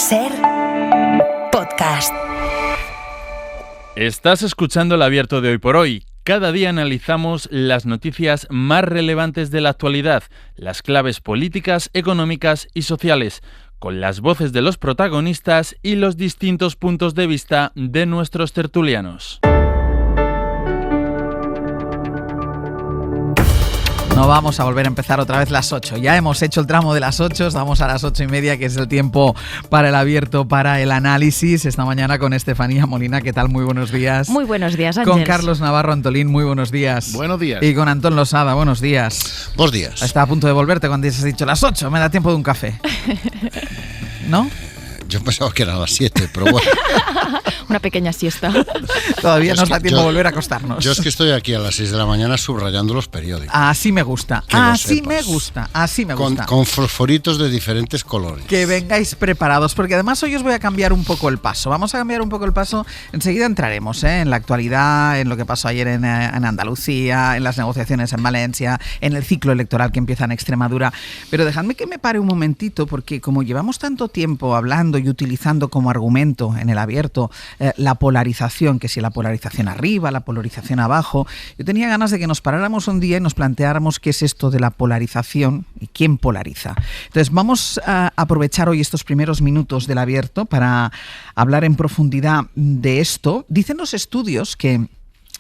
SER Podcast. Estás escuchando El Abierto de Hoy por Hoy. Cada día analizamos las noticias más relevantes de la actualidad, las claves políticas, económicas y sociales, con las voces de los protagonistas y los distintos puntos de vista de nuestros tertulianos. No vamos a volver a empezar otra vez las 8. Ya hemos hecho el tramo de las 8, estamos a las 8:30, que es el tiempo para el abierto, para el análisis. Esta mañana con Estefanía Molina. ¿Qué tal? Muy buenos días. Muy buenos días, Ángel. Con Carlos Navarro Antolín. Muy buenos días. Buenos días. Y con Antón Losada. Buenos días. Buenos días. Estaba a punto de volverte cuando has dicho las 8. Me da tiempo de un café. ¿No? Yo pensaba que eran las 7, pero bueno. Una pequeña siesta. Todavía nos da tiempo de volver a acostarnos. Yo es que estoy aquí a las 6 de la mañana subrayando los periódicos. Así me gusta. Así me gusta. Así me gusta. Con fosforitos de diferentes colores. Que vengáis preparados, porque además hoy os voy a cambiar un poco el paso. Vamos a cambiar un poco el paso. Enseguida entraremos en la actualidad, en lo que pasó ayer en Andalucía, en las negociaciones en Valencia, en el ciclo electoral que empieza en Extremadura. Pero dejadme que me pare un momentito, porque como llevamos tanto tiempo hablando y utilizando como argumento en el abierto la polarización, que si la polarización arriba, la polarización abajo, yo tenía ganas de que nos paráramos un día y nos planteáramos qué es esto de la polarización y quién polariza. Entonces vamos a aprovechar hoy estos primeros minutos del abierto para hablar en profundidad de esto. Dicen los estudios que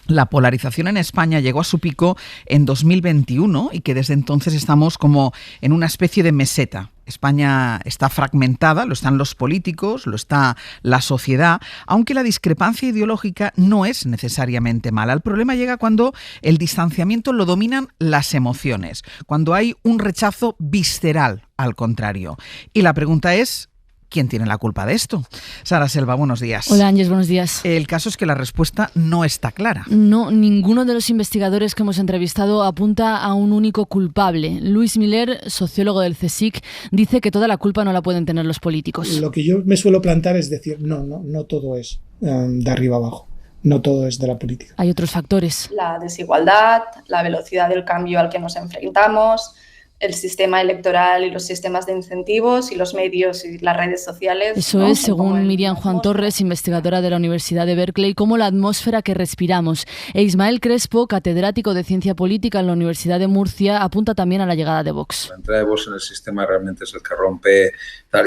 la polarización en España llegó a su pico en 2021 y que desde entonces estamos como en una especie de meseta. España está fragmentada, lo están los políticos, lo está la sociedad, aunque la discrepancia ideológica no es necesariamente mala. El problema llega cuando el distanciamiento lo dominan las emociones, cuando hay un rechazo visceral al contrario. Y la pregunta es, ¿quién tiene la culpa de esto? Sara Selva, buenos días. Hola, Ángeles, buenos días. El caso es que la respuesta no está clara. No, ninguno de los investigadores que hemos entrevistado apunta a un único culpable. Luis Miller, sociólogo del CSIC, dice que toda la culpa no la pueden tener los políticos. Lo que yo me suelo plantear es decir, no todo es de arriba abajo. No todo es de la política. Hay otros factores. La desigualdad, la velocidad del cambio al que nos enfrentamos, el sistema electoral y los sistemas de incentivos y los medios y las redes sociales. Eso es, según Miriam Juan Torres, investigadora de la Universidad de Berkeley, como la atmósfera que respiramos. E Ismael Crespo, catedrático de Ciencia Política en la Universidad de Murcia, apunta también a la llegada de Vox. La entrada de Vox en el sistema realmente es el que rompe,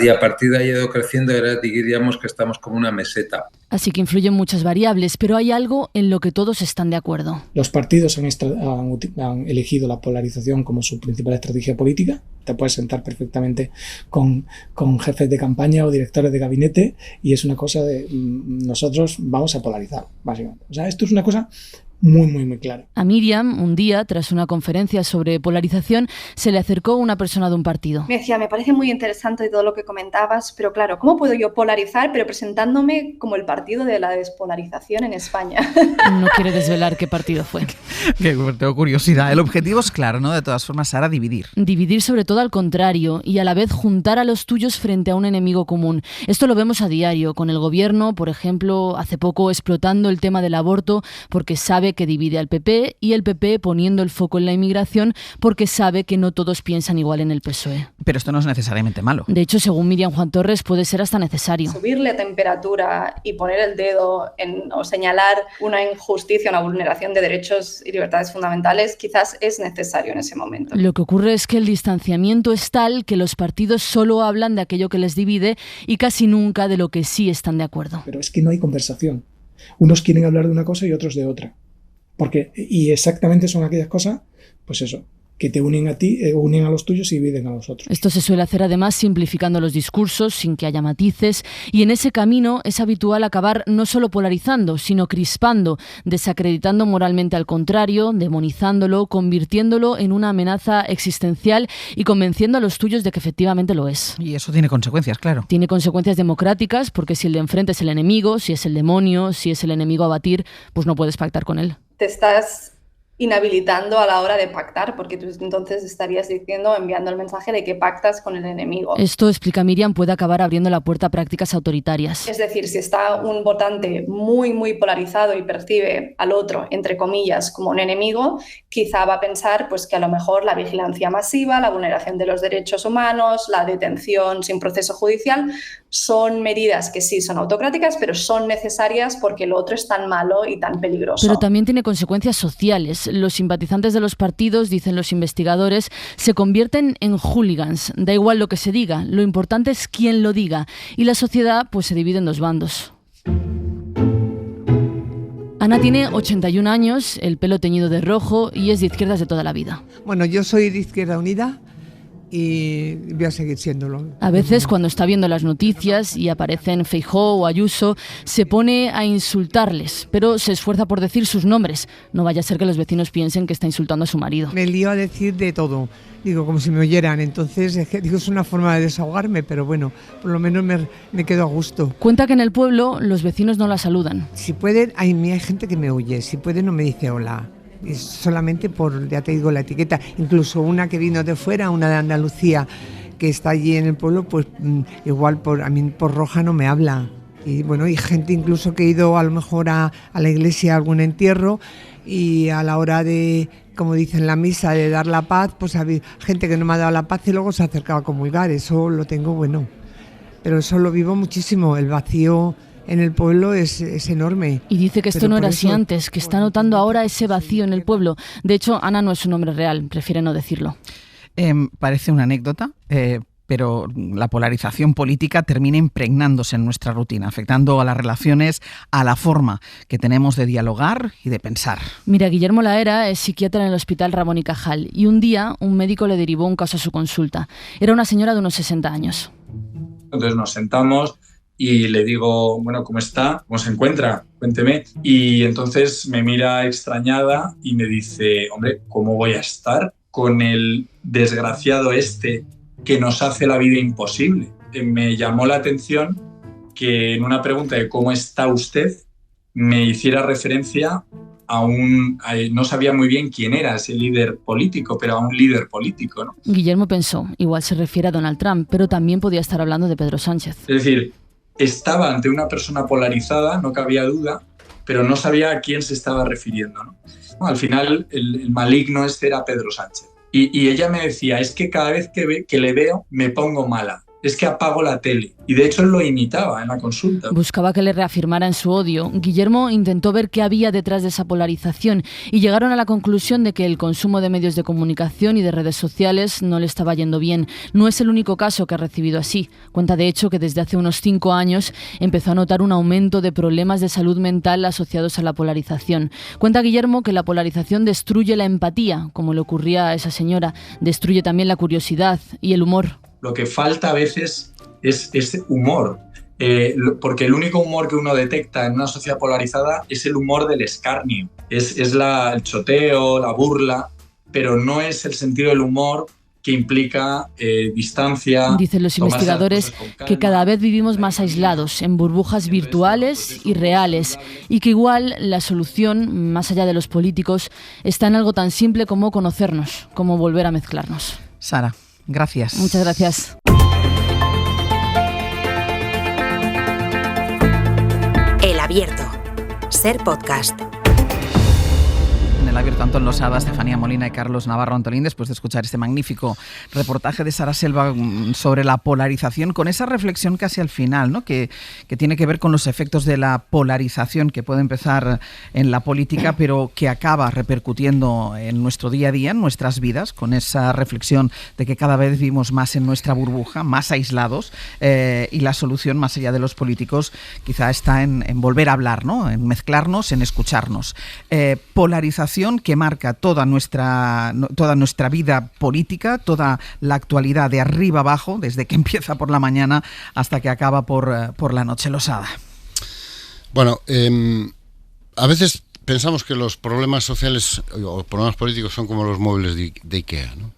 y a partir de ahí ha ido creciendo, ahora diríamos que estamos como una meseta. Así que influyen muchas variables, pero hay algo en lo que todos están de acuerdo. Los partidos han elegido la polarización como su principal estrategia política. Te puedes sentar perfectamente con jefes de campaña o directores de gabinete y es una cosa de nosotros vamos a polarizar, básicamente. O sea, esto es una cosa muy clara. A Miriam, un día, tras una conferencia sobre polarización, se le acercó una persona de un partido. Me decía, me parece muy interesante todo lo que comentabas, pero claro, ¿cómo puedo yo polarizar, pero presentándome como el partido de la despolarización en España? No quiere desvelar qué partido fue. Tengo curiosidad. El objetivo es claro, ¿no? De todas formas, Sara, dividir. Dividir sobre todo al contrario y a la vez juntar a los tuyos frente a un enemigo común. Esto lo vemos a diario, con el gobierno, por ejemplo, hace poco explotando el tema del aborto porque sabe que divide al PP y el PP poniendo el foco en la inmigración porque sabe que no todos piensan igual en el PSOE. Pero esto no es necesariamente malo. De hecho, según Miriam Juan Torres, puede ser hasta necesario. Subirle temperatura y poner el dedo o señalar una injusticia, una vulneración de derechos y libertades fundamentales, quizás es necesario en ese momento. Lo que ocurre es que el distanciamiento es tal que los partidos solo hablan de aquello que les divide y casi nunca de lo que sí están de acuerdo. Pero es que no hay conversación. Unos quieren hablar de una cosa y otros de otra. Y exactamente son aquellas cosas, pues eso, que te unen a ti, unen a los tuyos y dividen a los otros. Esto se suele hacer además simplificando los discursos, sin que haya matices, y en ese camino es habitual acabar no solo polarizando, sino crispando, desacreditando moralmente al contrario, demonizándolo, convirtiéndolo en una amenaza existencial y convenciendo a los tuyos de que efectivamente lo es. Y eso tiene consecuencias, claro. Tiene consecuencias democráticas, porque si el de enfrente es el enemigo, si es el demonio, si es el enemigo a batir, pues no puedes pactar con él. Te estás inhabilitando a la hora de pactar, porque tú entonces estarías diciendo, enviando el mensaje de que pactas con el enemigo. Esto, explica Miriam, puede acabar abriendo la puerta a prácticas autoritarias. Es decir, si está un votante muy polarizado y percibe al otro, entre comillas, como un enemigo, quizá va a pensar pues, que a lo mejor la vigilancia masiva, la vulneración de los derechos humanos, la detención sin proceso judicial, son medidas que sí son autocráticas, pero son necesarias porque lo otro es tan malo y tan peligroso. Pero también tiene consecuencias sociales. Los simpatizantes de los partidos, dicen los investigadores, se convierten en hooligans. Da igual lo que se diga, lo importante es quién lo diga. Y la sociedad pues se divide en dos bandos. Ana tiene 81 años, el pelo teñido de rojo y es de izquierdas de toda la vida. Bueno, yo soy de Izquierda Unida y voy a seguir siéndolo. A veces, cuando está viendo las noticias y aparecen Feijóo o Ayuso, se pone a insultarles, pero se esfuerza por decir sus nombres. No vaya a ser que los vecinos piensen que está insultando a su marido. Me lío a decir de todo, digo, como si me oyeran. Entonces, es una forma de desahogarme, pero bueno, por lo menos me quedo a gusto. Cuenta que en el pueblo los vecinos no la saludan. Si pueden, hay gente que me oye, si puede no me dice hola. Es solamente por, ya te digo, la etiqueta. Incluso una que vino de fuera, una de Andalucía, que está allí en el pueblo, pues igual a mí por roja no me habla. Y bueno, hay gente incluso que ha ido a lo mejor a la iglesia a algún entierro y a la hora de, como dicen la misa, de dar la paz, pues ha habido gente que no me ha dado la paz y luego se ha acercado a comulgar. Eso lo tengo, bueno. Pero eso lo vivo muchísimo, el vacío en el pueblo es enorme. Y dice que esto no era así antes, que está notando ahora ese vacío en el pueblo. De hecho, Ana no es su nombre real, prefiere no decirlo. Parece una anécdota, pero la polarización política termina impregnándose en nuestra rutina, afectando a las relaciones, a la forma que tenemos de dialogar y de pensar. Mira, Guillermo Laera es psiquiatra en el Hospital Ramón y Cajal y un día un médico le derivó un caso a su consulta. Era una señora de unos 60 años. Entonces nos sentamos y le digo, bueno, ¿cómo está? ¿Cómo se encuentra? Cuénteme. Y entonces me mira extrañada y me dice, hombre, ¿cómo voy a estar con el desgraciado que nos hace la vida imposible? Me llamó la atención que en una pregunta de ¿cómo está usted? Me hiciera referencia no sabía muy bien quién era ese líder político, pero a un líder político, ¿no? Guillermo pensó, igual se refiere a Donald Trump, pero también podía estar hablando de Pedro Sánchez. Es decir, estaba ante una persona polarizada, no cabía duda, pero no sabía a quién se estaba refiriendo, ¿no? Al final, el maligno era Pedro Sánchez. Y ella me decía, es que cada vez que le veo me pongo mala. Es que apago la tele. Y de hecho él lo imitaba en la consulta. Buscaba que le reafirmara en su odio. Guillermo intentó ver qué había detrás de esa polarización y llegaron a la conclusión de que el consumo de medios de comunicación y de redes sociales no le estaba yendo bien. No es el único caso que ha recibido así. Cuenta de hecho que desde hace unos 5 años empezó a notar un aumento de problemas de salud mental asociados a la polarización. Cuenta Guillermo que la polarización destruye la empatía, como le ocurría a esa señora. Destruye también la curiosidad y el humor. Lo que falta a veces es humor, porque el único humor que uno detecta en una sociedad polarizada es el humor del escarnio, es el choteo, la burla, pero no es el sentido del humor que implica distancia. Dicen los investigadores que cada vez vivimos más aislados, en burbujas virtuales y reales, y que igual la solución, más allá de los políticos, está en algo tan simple como conocernos, como volver a mezclarnos. Sara, gracias. Muchas gracias. El Abierto. Ser Podcast. En El Abierto, Antón Losada, Estefanía Molina y Carlos Navarro Antolín, después de escuchar este magnífico reportaje de Sara Selva sobre la polarización, con esa reflexión casi al final, ¿no? que tiene que ver con los efectos de la polarización que puede empezar en la política, pero que acaba repercutiendo en nuestro día a día, en nuestras vidas, con esa reflexión de que cada vez vivimos más en nuestra burbuja, más aislados, y la solución, más allá de los políticos, quizá está en volver a hablar, ¿no? En mezclarnos, en escucharnos. Polarización que marca toda nuestra vida política, toda la actualidad de arriba abajo, desde que empieza por la mañana hasta que acaba por la noche. Losada. Bueno, a veces pensamos que los problemas sociales o problemas políticos son como los muebles de IKEA, ¿no?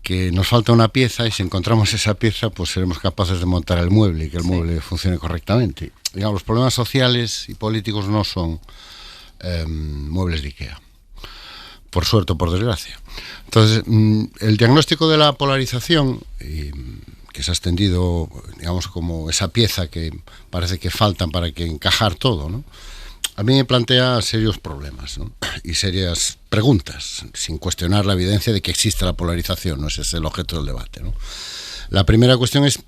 Que nos falta una pieza y si encontramos esa pieza, pues seremos capaces de montar el mueble y que el mueble funcione correctamente. Digamos, los problemas sociales y políticos no son muebles de IKEA, por suerte o por desgracia. Entonces, el diagnóstico de la polarización, que se ha extendido, digamos, como esa pieza que parece que faltan para que encajar todo, ¿no? A mí me plantea serios problemas, ¿no? Y serias preguntas, sin cuestionar la evidencia de que existe la polarización, no ese es el objeto del debate, ¿no? La primera cuestión es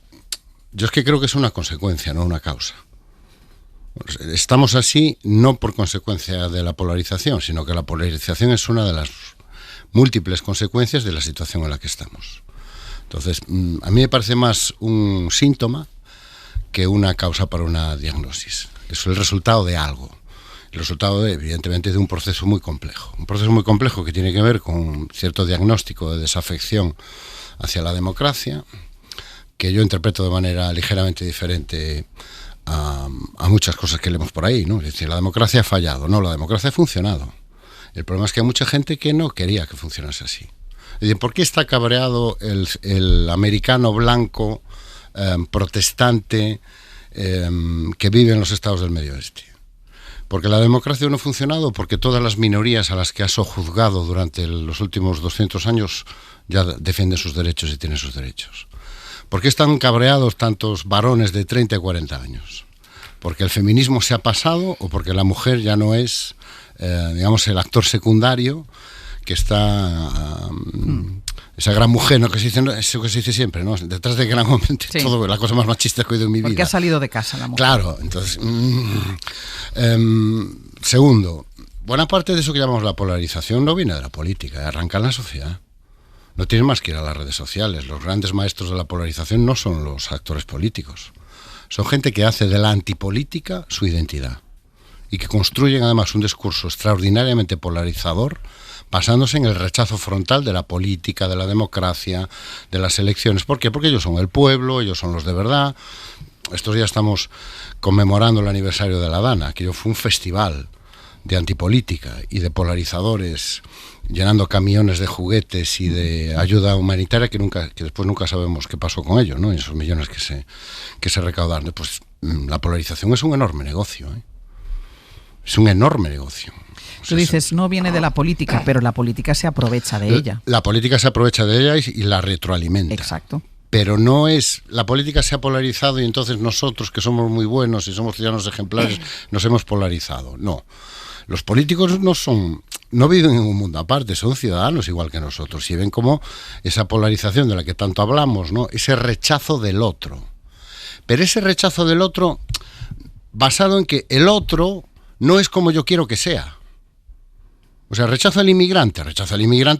Yo es que creo que es una consecuencia, no una causa. Estamos así no por consecuencia de la polarización, sino que la polarización es una de las múltiples consecuencias de la situación en la que estamos. Entonces, a mí me parece más un síntoma que una causa para una diagnosis. Es el resultado de algo. El resultado, evidentemente, de un proceso muy complejo. Un proceso muy complejo que tiene que ver con un cierto diagnóstico de desafección hacia la democracia, que yo interpreto de manera ligeramente diferente a muchas cosas que leemos por ahí, ¿no? Es decir, la democracia ha fallado. No, la democracia ha funcionado. El problema es que hay mucha gente que no quería que funcionase así. Es decir, ¿por qué está cabreado el americano blanco protestante que vive en los estados del Medio Oeste? ¿Porque la democracia no ha funcionado? ¿Porque todas las minorías a las que ha sojuzgado durante los últimos 200 años ya defienden sus derechos y tienen sus derechos? ¿Por qué están cabreados tantos varones de 30 y 40 años? ¿Porque el feminismo se ha pasado o porque la mujer ya no es, digamos, el actor secundario que está... esa gran mujer, ¿no? Que se dice, eso que se dice siempre, ¿no? Detrás de gran hombre, todo, la cosa más machista que he oído en mi vida. Porque ha salido de casa la mujer. Claro, entonces... segundo, buena parte de eso que llamamos la polarización no viene de la política, arranca en la sociedad. No tiene más que ir a las redes sociales. Los grandes maestros de la polarización no son los actores políticos. Son gente que hace de la antipolítica su identidad y que construyen además un discurso extraordinariamente polarizador basándose en el rechazo frontal de la política, de la democracia, de las elecciones. ¿Por qué? Porque ellos son el pueblo, ellos son los de verdad. Estos días estamos conmemorando el aniversario de la Dana. Aquello fue un festival de antipolítica y de polarizadores llenando camiones de juguetes y de ayuda humanitaria que después nunca sabemos qué pasó con ellos, ¿no? Y esos millones que se recaudaron. Pues la polarización es un enorme negocio, ¿eh? Es un enorme negocio. Tú dices, no viene de la política, pero la política se aprovecha de ella. La política se aprovecha de ella y la retroalimenta. Exacto. Pero no es... La política se ha polarizado y entonces nosotros, que somos muy buenos y somos ciudadanos ejemplares, nos hemos polarizado. No. Los políticos no viven en un mundo aparte, son ciudadanos igual que nosotros y ven como esa polarización de la que tanto hablamos, ¿no? Ese rechazo del otro. Pero ese rechazo del otro basado en que el otro no es como yo quiero que sea. O sea, rechazo al inmigrante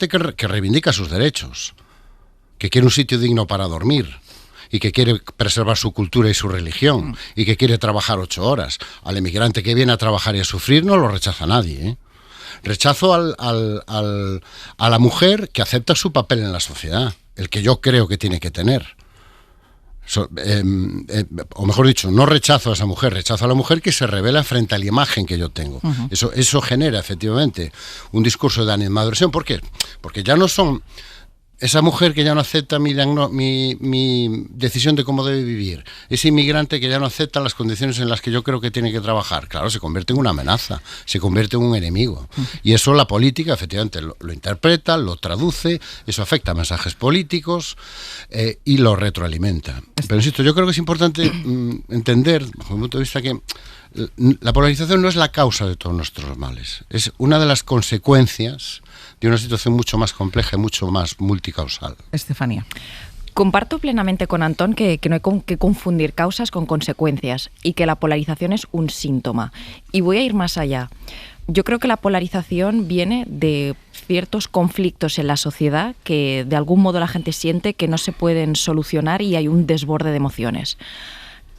que reivindica sus derechos, que quiere un sitio digno para dormir y que quiere preservar su cultura y su religión y que quiere trabajar 8 horas. Al inmigrante que viene a trabajar y a sufrir no lo rechaza nadie, ¿eh? Rechazo a la mujer que acepta su papel en la sociedad, el que yo creo que tiene que tener. O mejor dicho, no rechazo a esa mujer, rechazo a la mujer que se revela frente a la imagen que yo tengo. Eso genera efectivamente un discurso de animadversión. ¿Por qué? Porque ya no son... Esa mujer que ya no acepta mi decisión de cómo debe vivir, ese inmigrante que ya no acepta las condiciones en las que yo creo que tiene que trabajar, claro, se convierte en una amenaza, se convierte en un enemigo. Y eso la política efectivamente lo interpreta, lo traduce, eso afecta a mensajes políticos y lo retroalimenta. Pero insisto, yo creo que es importante entender, desde mi punto de vista, que la polarización no es la causa de todos nuestros males, es una de las consecuencias de una situación mucho más compleja y mucho más multicausal. Estefanía. Comparto plenamente con Antón que no hay que confundir causas con consecuencias y que la polarización es un síntoma. Y voy a ir más allá. Yo creo que la polarización viene de ciertos conflictos en la sociedad que de algún modo la gente siente que no se pueden solucionar y hay un desborde de emociones.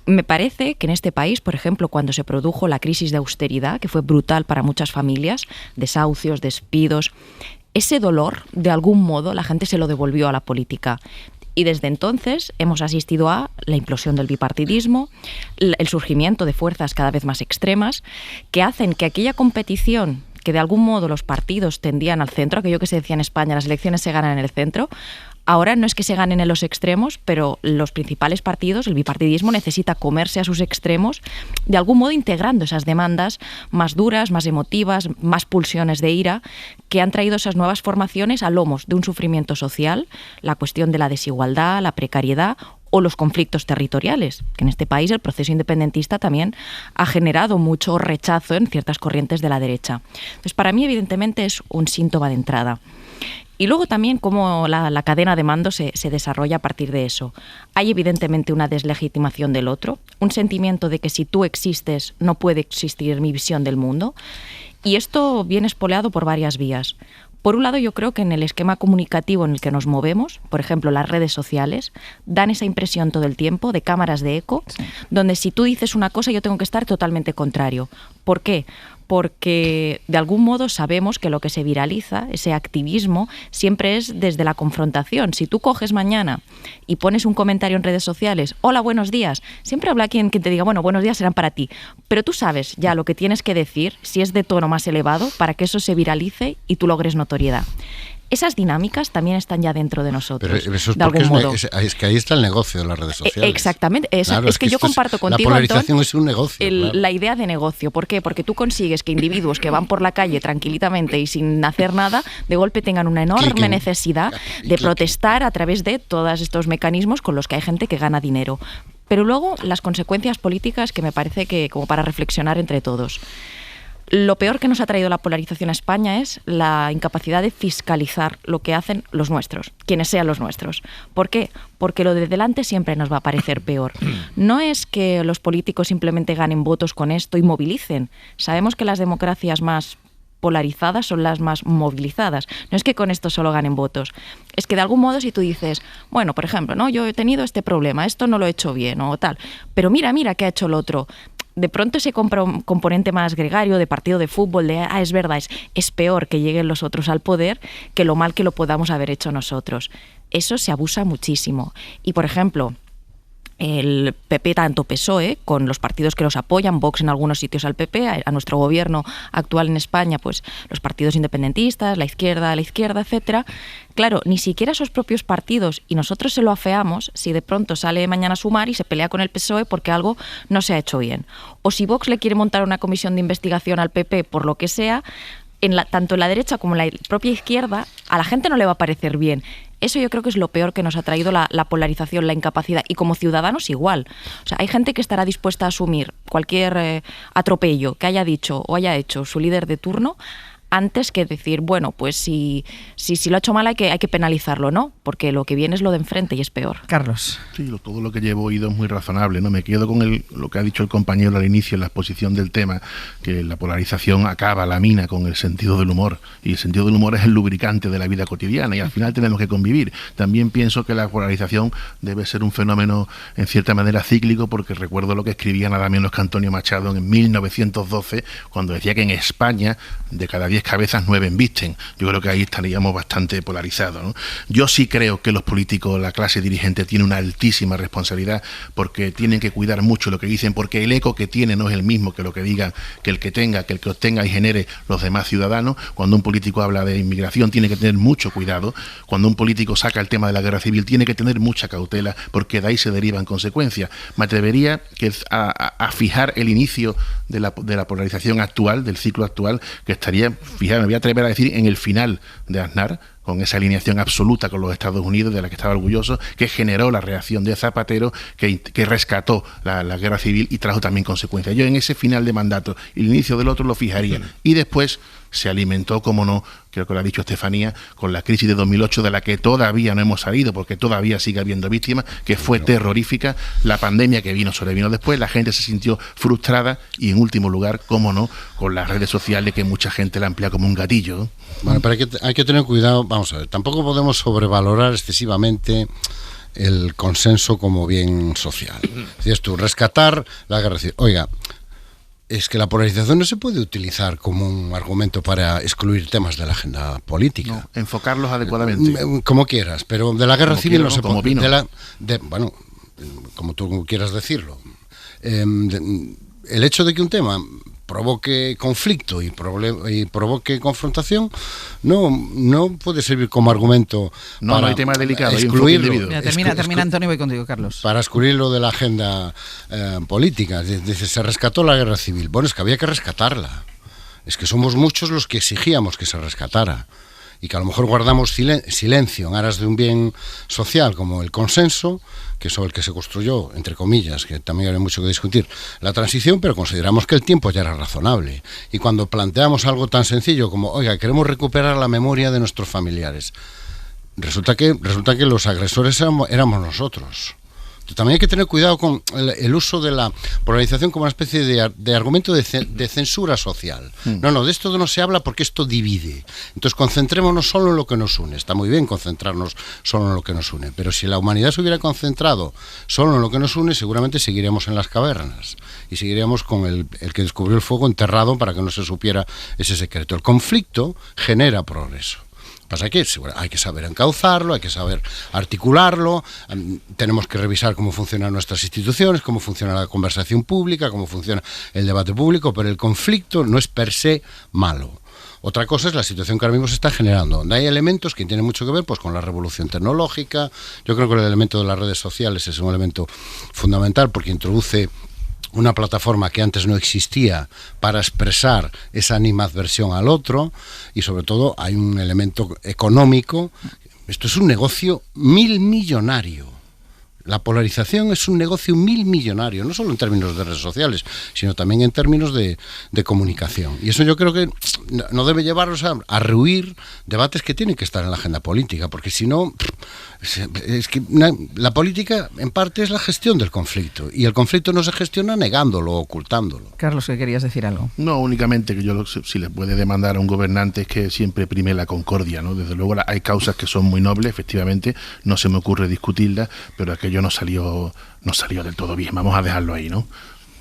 Me parece que en este país, por ejemplo, cuando se produjo la crisis de austeridad, que fue brutal para muchas familias, desahucios, despidos, ese dolor, de algún modo, la gente se lo devolvió a la política. Y desde entonces hemos asistido a la implosión del bipartidismo, el surgimiento de fuerzas cada vez más extremas, que hacen que aquella competición que de algún modo los partidos tendían al centro, aquello que se decía en España, las elecciones se ganan en el centro. Ahora no es que se ganen en los extremos, pero los principales partidos, el bipartidismo, necesita comerse a sus extremos, de algún modo integrando esas demandas más duras, más emotivas, más pulsiones de ira, que han traído esas nuevas formaciones a lomos de un sufrimiento social, la cuestión de la desigualdad, la precariedad o los conflictos territoriales, que en este país el proceso independentista también ha generado mucho rechazo en ciertas corrientes de la derecha. Entonces, para mí, evidentemente, es un síntoma de entrada. Y luego también cómo la cadena de mando se desarrolla a partir de eso. Hay evidentemente una deslegitimación del otro, un sentimiento de que si tú existes no puede existir mi visión del mundo. Y esto viene espoleado por varias vías. Por un lado, yo creo que en el esquema comunicativo en el que nos movemos, por ejemplo, las redes sociales, dan esa impresión todo el tiempo de cámaras de eco, donde si tú dices una cosa yo tengo que estar totalmente contrario. ¿Por qué? Porque de algún modo sabemos que lo que se viraliza, ese activismo, siempre es desde la confrontación. Si tú coges mañana y pones un comentario en redes sociales, hola, buenos días, siempre habrá quien te diga, bueno, buenos días serán para ti, pero tú sabes ya lo que tienes que decir, si es de tono más elevado, para que eso se viralice y tú logres notoriedad. Esas dinámicas también están ya dentro de nosotros. Pero eso es de algún modo. Es que ahí está el negocio de las redes sociales. Exactamente. Claro, es que yo comparto contigo, la polarización, Antón, es un negocio. Claro. La idea de negocio. ¿Por qué? Porque tú consigues que individuos que van por la calle tranquilamente y sin hacer nada, de golpe tengan una enorme necesidad de protestar a través de todos estos mecanismos con los que hay gente que gana dinero. Pero luego las consecuencias políticas que me parece que como para reflexionar entre todos. Lo peor que nos ha traído la polarización a España es la incapacidad de fiscalizar lo que hacen los nuestros, quienes sean los nuestros. ¿Por qué? Porque lo de delante siempre nos va a parecer peor. No es que los políticos simplemente ganen votos con esto y movilicen. Sabemos que las democracias más polarizadas son las más movilizadas. No es que con esto solo ganen votos. Es que de algún modo si tú dices, bueno, por ejemplo, no, yo he tenido este problema, esto no lo he hecho bien o tal, pero mira qué ha hecho el otro. De pronto ese componente más gregario de partido de fútbol, de es verdad, es peor que lleguen los otros al poder que lo mal que lo podamos haber hecho nosotros. Eso se abusa muchísimo. Y, por ejemplo, el PP, tanto PSOE, con los partidos que los apoyan, Vox en algunos sitios al PP, a nuestro gobierno actual en España, pues los partidos independentistas, la izquierda, etcétera. Claro, ni siquiera esos propios partidos, y nosotros se lo afeamos si de pronto sale mañana Sumar y se pelea con el PSOE porque algo no se ha hecho bien. O si Vox le quiere montar una comisión de investigación al PP por lo que sea, tanto en la derecha como en la propia izquierda, a la gente no le va a parecer bien. Eso yo creo que es lo peor que nos ha traído la polarización, la incapacidad. Y como ciudadanos igual. O sea, hay gente que estará dispuesta a asumir cualquier atropello que haya dicho o haya hecho su líder de turno antes que decir, bueno, pues si lo ha hecho mal hay que penalizarlo, ¿no? Porque lo que viene es lo de enfrente y es peor. Carlos. Sí, todo lo que llevo oído es muy razonable, ¿no? Me quedo con lo que ha dicho el compañero al inicio en la exposición del tema, que la polarización acaba, lamina con el sentido del humor, y el sentido del humor es el lubricante de la vida cotidiana, y al final tenemos que convivir. También pienso que la polarización debe ser un fenómeno en cierta manera cíclico, porque recuerdo lo que escribía nada menos que Antonio Machado en 1912, cuando decía que en España de cada 10 cabezas 9 embisten. Yo creo que ahí estaríamos bastante polarizados, ¿no? Yo sí creo que los políticos, la clase dirigente, tiene una altísima responsabilidad, porque tienen que cuidar mucho lo que dicen, porque el eco que tiene no es el mismo que lo que digan, que el que obtenga y genere los demás ciudadanos. Cuando un político habla de inmigración tiene que tener mucho cuidado. Cuando un político saca el tema de la guerra civil tiene que tener mucha cautela, porque de ahí se derivan consecuencias. Me atrevería a fijar el inicio de la polarización actual, del ciclo actual, que estaría, me voy a atrever a decir, en el final de Aznar, con esa alineación absoluta con los Estados Unidos, de la que estaba orgulloso, que generó la reacción de Zapatero, que rescató la guerra civil y trajo también consecuencias. Yo en ese final de mandato y el inicio del otro lo fijaría. Y después se alimentó, como no, creo que lo ha dicho Estefanía, con la crisis de 2008, de la que todavía no hemos salido, porque todavía sigue habiendo víctimas, que fue terrorífica, la pandemia que sobrevino después, la gente se sintió frustrada y, en último lugar, como no, con las redes sociales, que mucha gente la emplea como un gatillo, ¿no? Bueno, pero hay que tener cuidado, vamos a ver, tampoco podemos sobrevalorar excesivamente el consenso como bien social. Decías tú, rescatar la guerra civil. Oiga, es que la polarización no se puede utilizar como un argumento para excluir temas de la agenda política. No, enfocarlos adecuadamente. Como quieras, pero de la guerra como civil quiero, no se como puede. Bueno, como tú quieras decirlo. El hecho de que un tema provoque conflicto y provoque confrontación no puede servir como argumento para hay tema delicado, excluirlo. Termina Antonio, voy contigo, Carlos. Para excluirlo de la agenda política. Dice, se rescató la guerra civil. Bueno, es que había que rescatarla. Es que somos muchos los que exigíamos que se rescatara. y que a lo mejor guardamos silencio en aras de un bien social como el consenso, que es sobre el que se construyó, entre comillas, que también habría mucho que discutir, la transición, pero consideramos que el tiempo ya era razonable. Y cuando planteamos algo tan sencillo como, oiga, queremos recuperar la memoria de nuestros familiares, resulta que los agresores éramos nosotros. También hay que tener cuidado con el uso de la polarización como una especie de argumento de censura social. No, de esto no se habla porque esto divide. Entonces concentrémonos solo en lo que nos une. Está muy bien concentrarnos solo en lo que nos une, pero si la humanidad se hubiera concentrado solo en lo que nos une, seguramente seguiríamos en las cavernas y seguiríamos con el que descubrió el fuego enterrado para que no se supiera ese secreto. El conflicto genera progreso. Pasa que hay que saber encauzarlo, hay que saber articularlo, tenemos que revisar cómo funcionan nuestras instituciones, cómo funciona la conversación pública, cómo funciona el debate público, pero el conflicto no es per se malo. Otra cosa es la situación que ahora mismo se está generando, donde hay elementos que tienen mucho que ver pues, con la revolución tecnológica. Yo creo que el elemento de las redes sociales es un elemento fundamental porque introduce una plataforma que antes no existía para expresar esa animadversión al otro, y sobre todo hay un elemento económico. Esto es un negocio millonario. La polarización es un negocio millonario, no solo en términos de redes sociales, sino también en términos de comunicación. Y eso yo creo que no debe llevarnos a rehuir debates que tienen que estar en la agenda política, porque si no, es que la política en parte es la gestión del conflicto, y el conflicto no se gestiona negándolo o ocultándolo. Carlos, ¿qué querías decir algo? No, únicamente que si le puede demandar a un gobernante es que siempre prime la concordia, ¿no? Desde luego hay causas que son muy nobles, efectivamente, no se me ocurre discutirlas, pero aquello no salió del todo bien, vamos a dejarlo ahí, ¿no?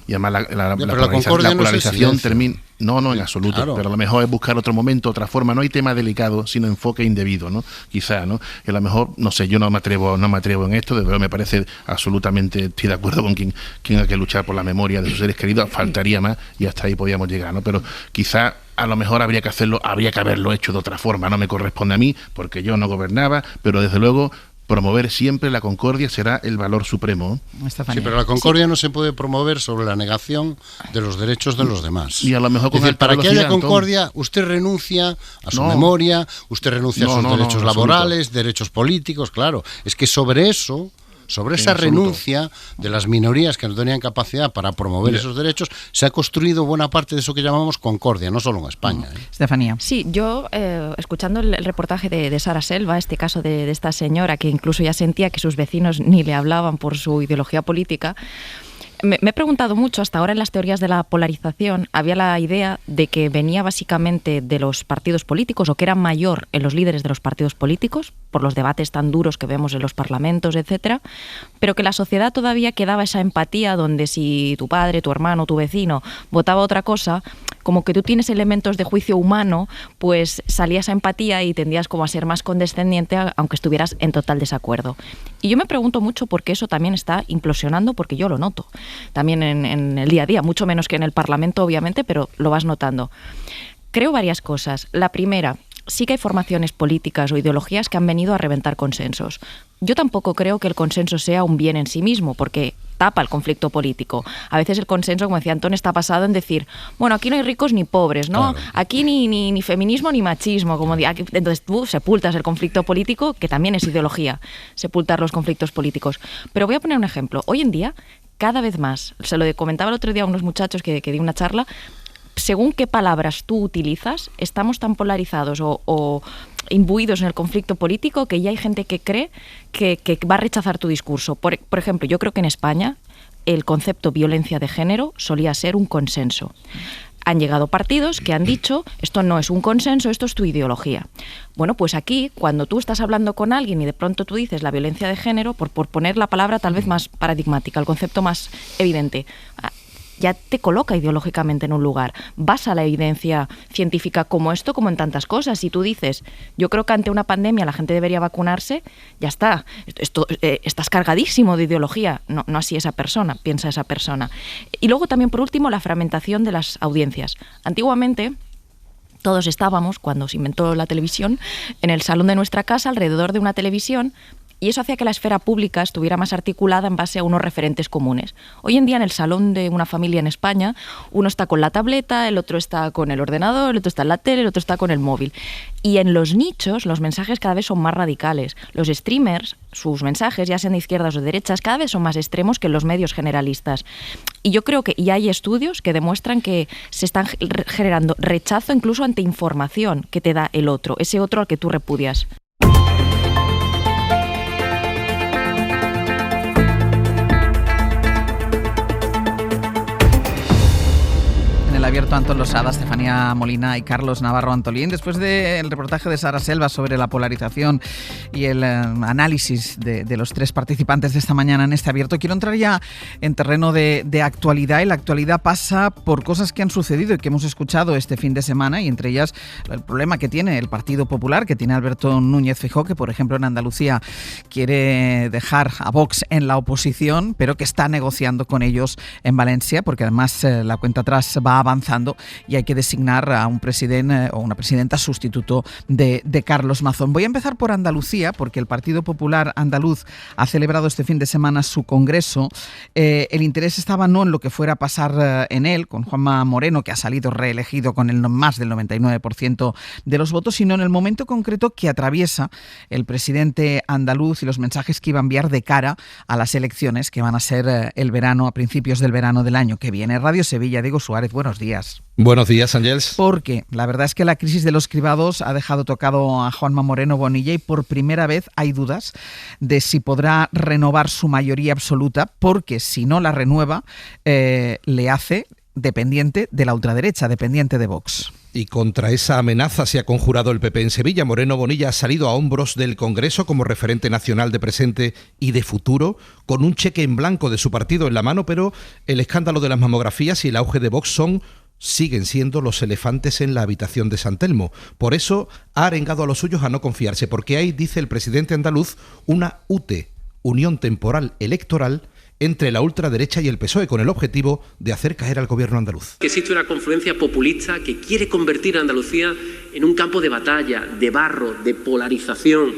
Y además la polarización termina... No, en absoluto, claro. Pero a lo mejor es buscar otro momento, otra forma. No hay tema delicado, sino enfoque indebido, ¿no? Quizá, ¿no? Y a lo mejor, no sé, yo no me atrevo en esto, desde luego me parece absolutamente, estoy de acuerdo con quien hay que luchar por la memoria de sus seres queridos, faltaría más y hasta ahí podíamos llegar, ¿no? Pero quizá a lo mejor habría que haberlo hecho de otra forma, no me corresponde a mí, porque yo no gobernaba, pero desde luego promover siempre la concordia será el valor supremo. Sí, pero la concordia no se puede promover sobre la negación de los derechos de los demás. Y a lo mejor es decir, para que haya concordia, usted renuncia a su memoria, usted renuncia a sus derechos laborales, derechos políticos, claro. Es que sobre esa renuncia de las minorías que no tenían capacidad para promover esos derechos, se ha construido buena parte de eso que llamamos concordia, no solo en España. Estefanía. Sí, yo, escuchando el reportaje de Sara Selva, este caso de esta señora que incluso ya sentía que sus vecinos ni le hablaban por su ideología política, me he preguntado mucho, hasta ahora en las teorías de la polarización había la idea de que venía básicamente de los partidos políticos o que era mayor en los líderes de los partidos políticos, por los debates tan duros que vemos en los parlamentos, etcétera, pero que la sociedad todavía quedaba esa empatía donde si tu padre, tu hermano, tu vecino votaba otra cosa, como que tú tienes elementos de juicio humano, pues salía esa empatía y tendías como a ser más condescendiente aunque estuvieras en total desacuerdo. Y yo me pregunto mucho por qué eso también está implosionando, porque yo lo noto también en el día a día, mucho menos que en el Parlamento obviamente, pero lo vas notando. Creo varias cosas. La primera, sí que hay formaciones políticas o ideologías que han venido a reventar consensos. Yo tampoco creo que el consenso sea un bien en sí mismo, porque tapa el conflicto político. A veces el consenso, como decía Antón, está basado en decir, bueno, aquí no hay ricos ni pobres, ¿no? Claro. Aquí ni feminismo ni machismo. Entonces tú sepultas el conflicto político, que también es ideología, sepultar los conflictos políticos. Pero voy a poner un ejemplo. Hoy en día, cada vez más, se lo comentaba el otro día a unos muchachos que di una charla, según qué palabras tú utilizas, estamos tan polarizados o imbuidos en el conflicto político que ya hay gente que cree que va a rechazar tu discurso. Por ejemplo, yo creo que en España el concepto violencia de género solía ser un consenso. Han llegado partidos que han dicho, esto no es un consenso, esto es tu ideología. Bueno, pues aquí, cuando tú estás hablando con alguien y de pronto tú dices la violencia de género, por poner la palabra tal vez más paradigmática, el concepto más evidente, ya te coloca ideológicamente en un lugar. Vas a la evidencia científica como esto, como en tantas cosas. Si tú dices, yo creo que ante una pandemia la gente debería vacunarse, ya está. Estás cargadísimo de ideología. No así esa persona, piensa esa persona. Y luego también, por último, la fragmentación de las audiencias. Antiguamente, todos estábamos, cuando se inventó la televisión, en el salón de nuestra casa, alrededor de una televisión, Y eso hacía que la esfera pública estuviera más articulada en base a unos referentes comunes. Hoy en día en el salón de una familia en España, uno está con la tableta, el otro está con el ordenador, el otro está en la tele, el otro está con el móvil. Y en los nichos los mensajes cada vez son más radicales. Los streamers, sus mensajes, ya sean de izquierdas o de derechas, cada vez son más extremos que los medios generalistas. Y yo creo que y hay estudios que demuestran que se están generando rechazo incluso ante información que te da el otro, ese otro al que tú repudias. El abierto Antón Losada, Estefanía Molina y Carlos Navarro Antolín. Después del reportaje de Sara Selva sobre la polarización y el análisis de los tres participantes de esta mañana en este abierto, quiero entrar ya en terreno de actualidad, y la actualidad pasa por cosas que han sucedido y que hemos escuchado este fin de semana, y entre ellas el problema que tiene el Partido Popular, que tiene Alberto Núñez Feijóo, que por ejemplo en Andalucía quiere dejar a Vox en la oposición, pero que está negociando con ellos en Valencia, porque además la cuenta atrás va avanzando y hay que designar a un presidente o una presidenta sustituto de Carlos Mazón. Voy a empezar por Andalucía, porque el Partido Popular andaluz ha celebrado este fin de semana su congreso. El interés estaba no en lo que fuera a pasar en él, con Juanma Moreno, que ha salido reelegido con más del 99% de los votos, sino en el momento concreto que atraviesa el presidente andaluz y los mensajes que iba a enviar de cara a las elecciones que van a ser el verano, a principios del verano del año que viene. Radio Sevilla, Diego Suárez, buenos días. Buenos días, Ángels. Porque la verdad es que la crisis de los cribados ha dejado tocado a Juanma Moreno Bonilla, y por primera vez hay dudas de si podrá renovar su mayoría absoluta, porque si no la renueva, le hace dependiente de la ultraderecha, dependiente de Vox. Y contra esa amenaza se ha conjurado el PP en Sevilla. Moreno Bonilla ha salido a hombros del Congreso como referente nacional de presente y de futuro, con un cheque en blanco de su partido en la mano, pero el escándalo de las mamografías y el auge de Vox siguen siendo los elefantes en la habitación de San Telmo. Por eso ha arengado a los suyos a no confiarse, porque hay, dice el presidente andaluz, una UTE, Unión Temporal Electoral, entre la ultraderecha y el PSOE, con el objetivo de hacer caer al gobierno andaluz. Existe una confluencia populista que quiere convertir a Andalucía en un campo de batalla, de barro, de polarización.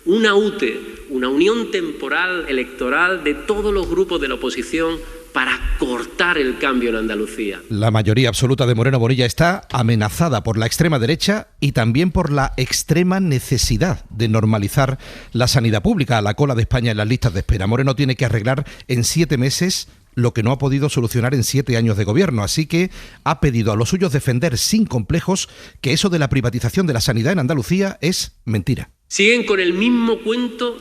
Una UTE, una unión temporal electoral de todos los grupos de la oposición para cortar el cambio en Andalucía. La mayoría absoluta de Moreno Bonilla está amenazada por la extrema derecha y también por la extrema necesidad de normalizar la sanidad pública, a la cola de España en las listas de espera. Moreno tiene que arreglar en 7 meses lo que no ha podido solucionar en 7 años de gobierno, así que ha pedido a los suyos defender sin complejos que eso de la privatización de la sanidad en Andalucía es mentira. Siguen con el mismo cuento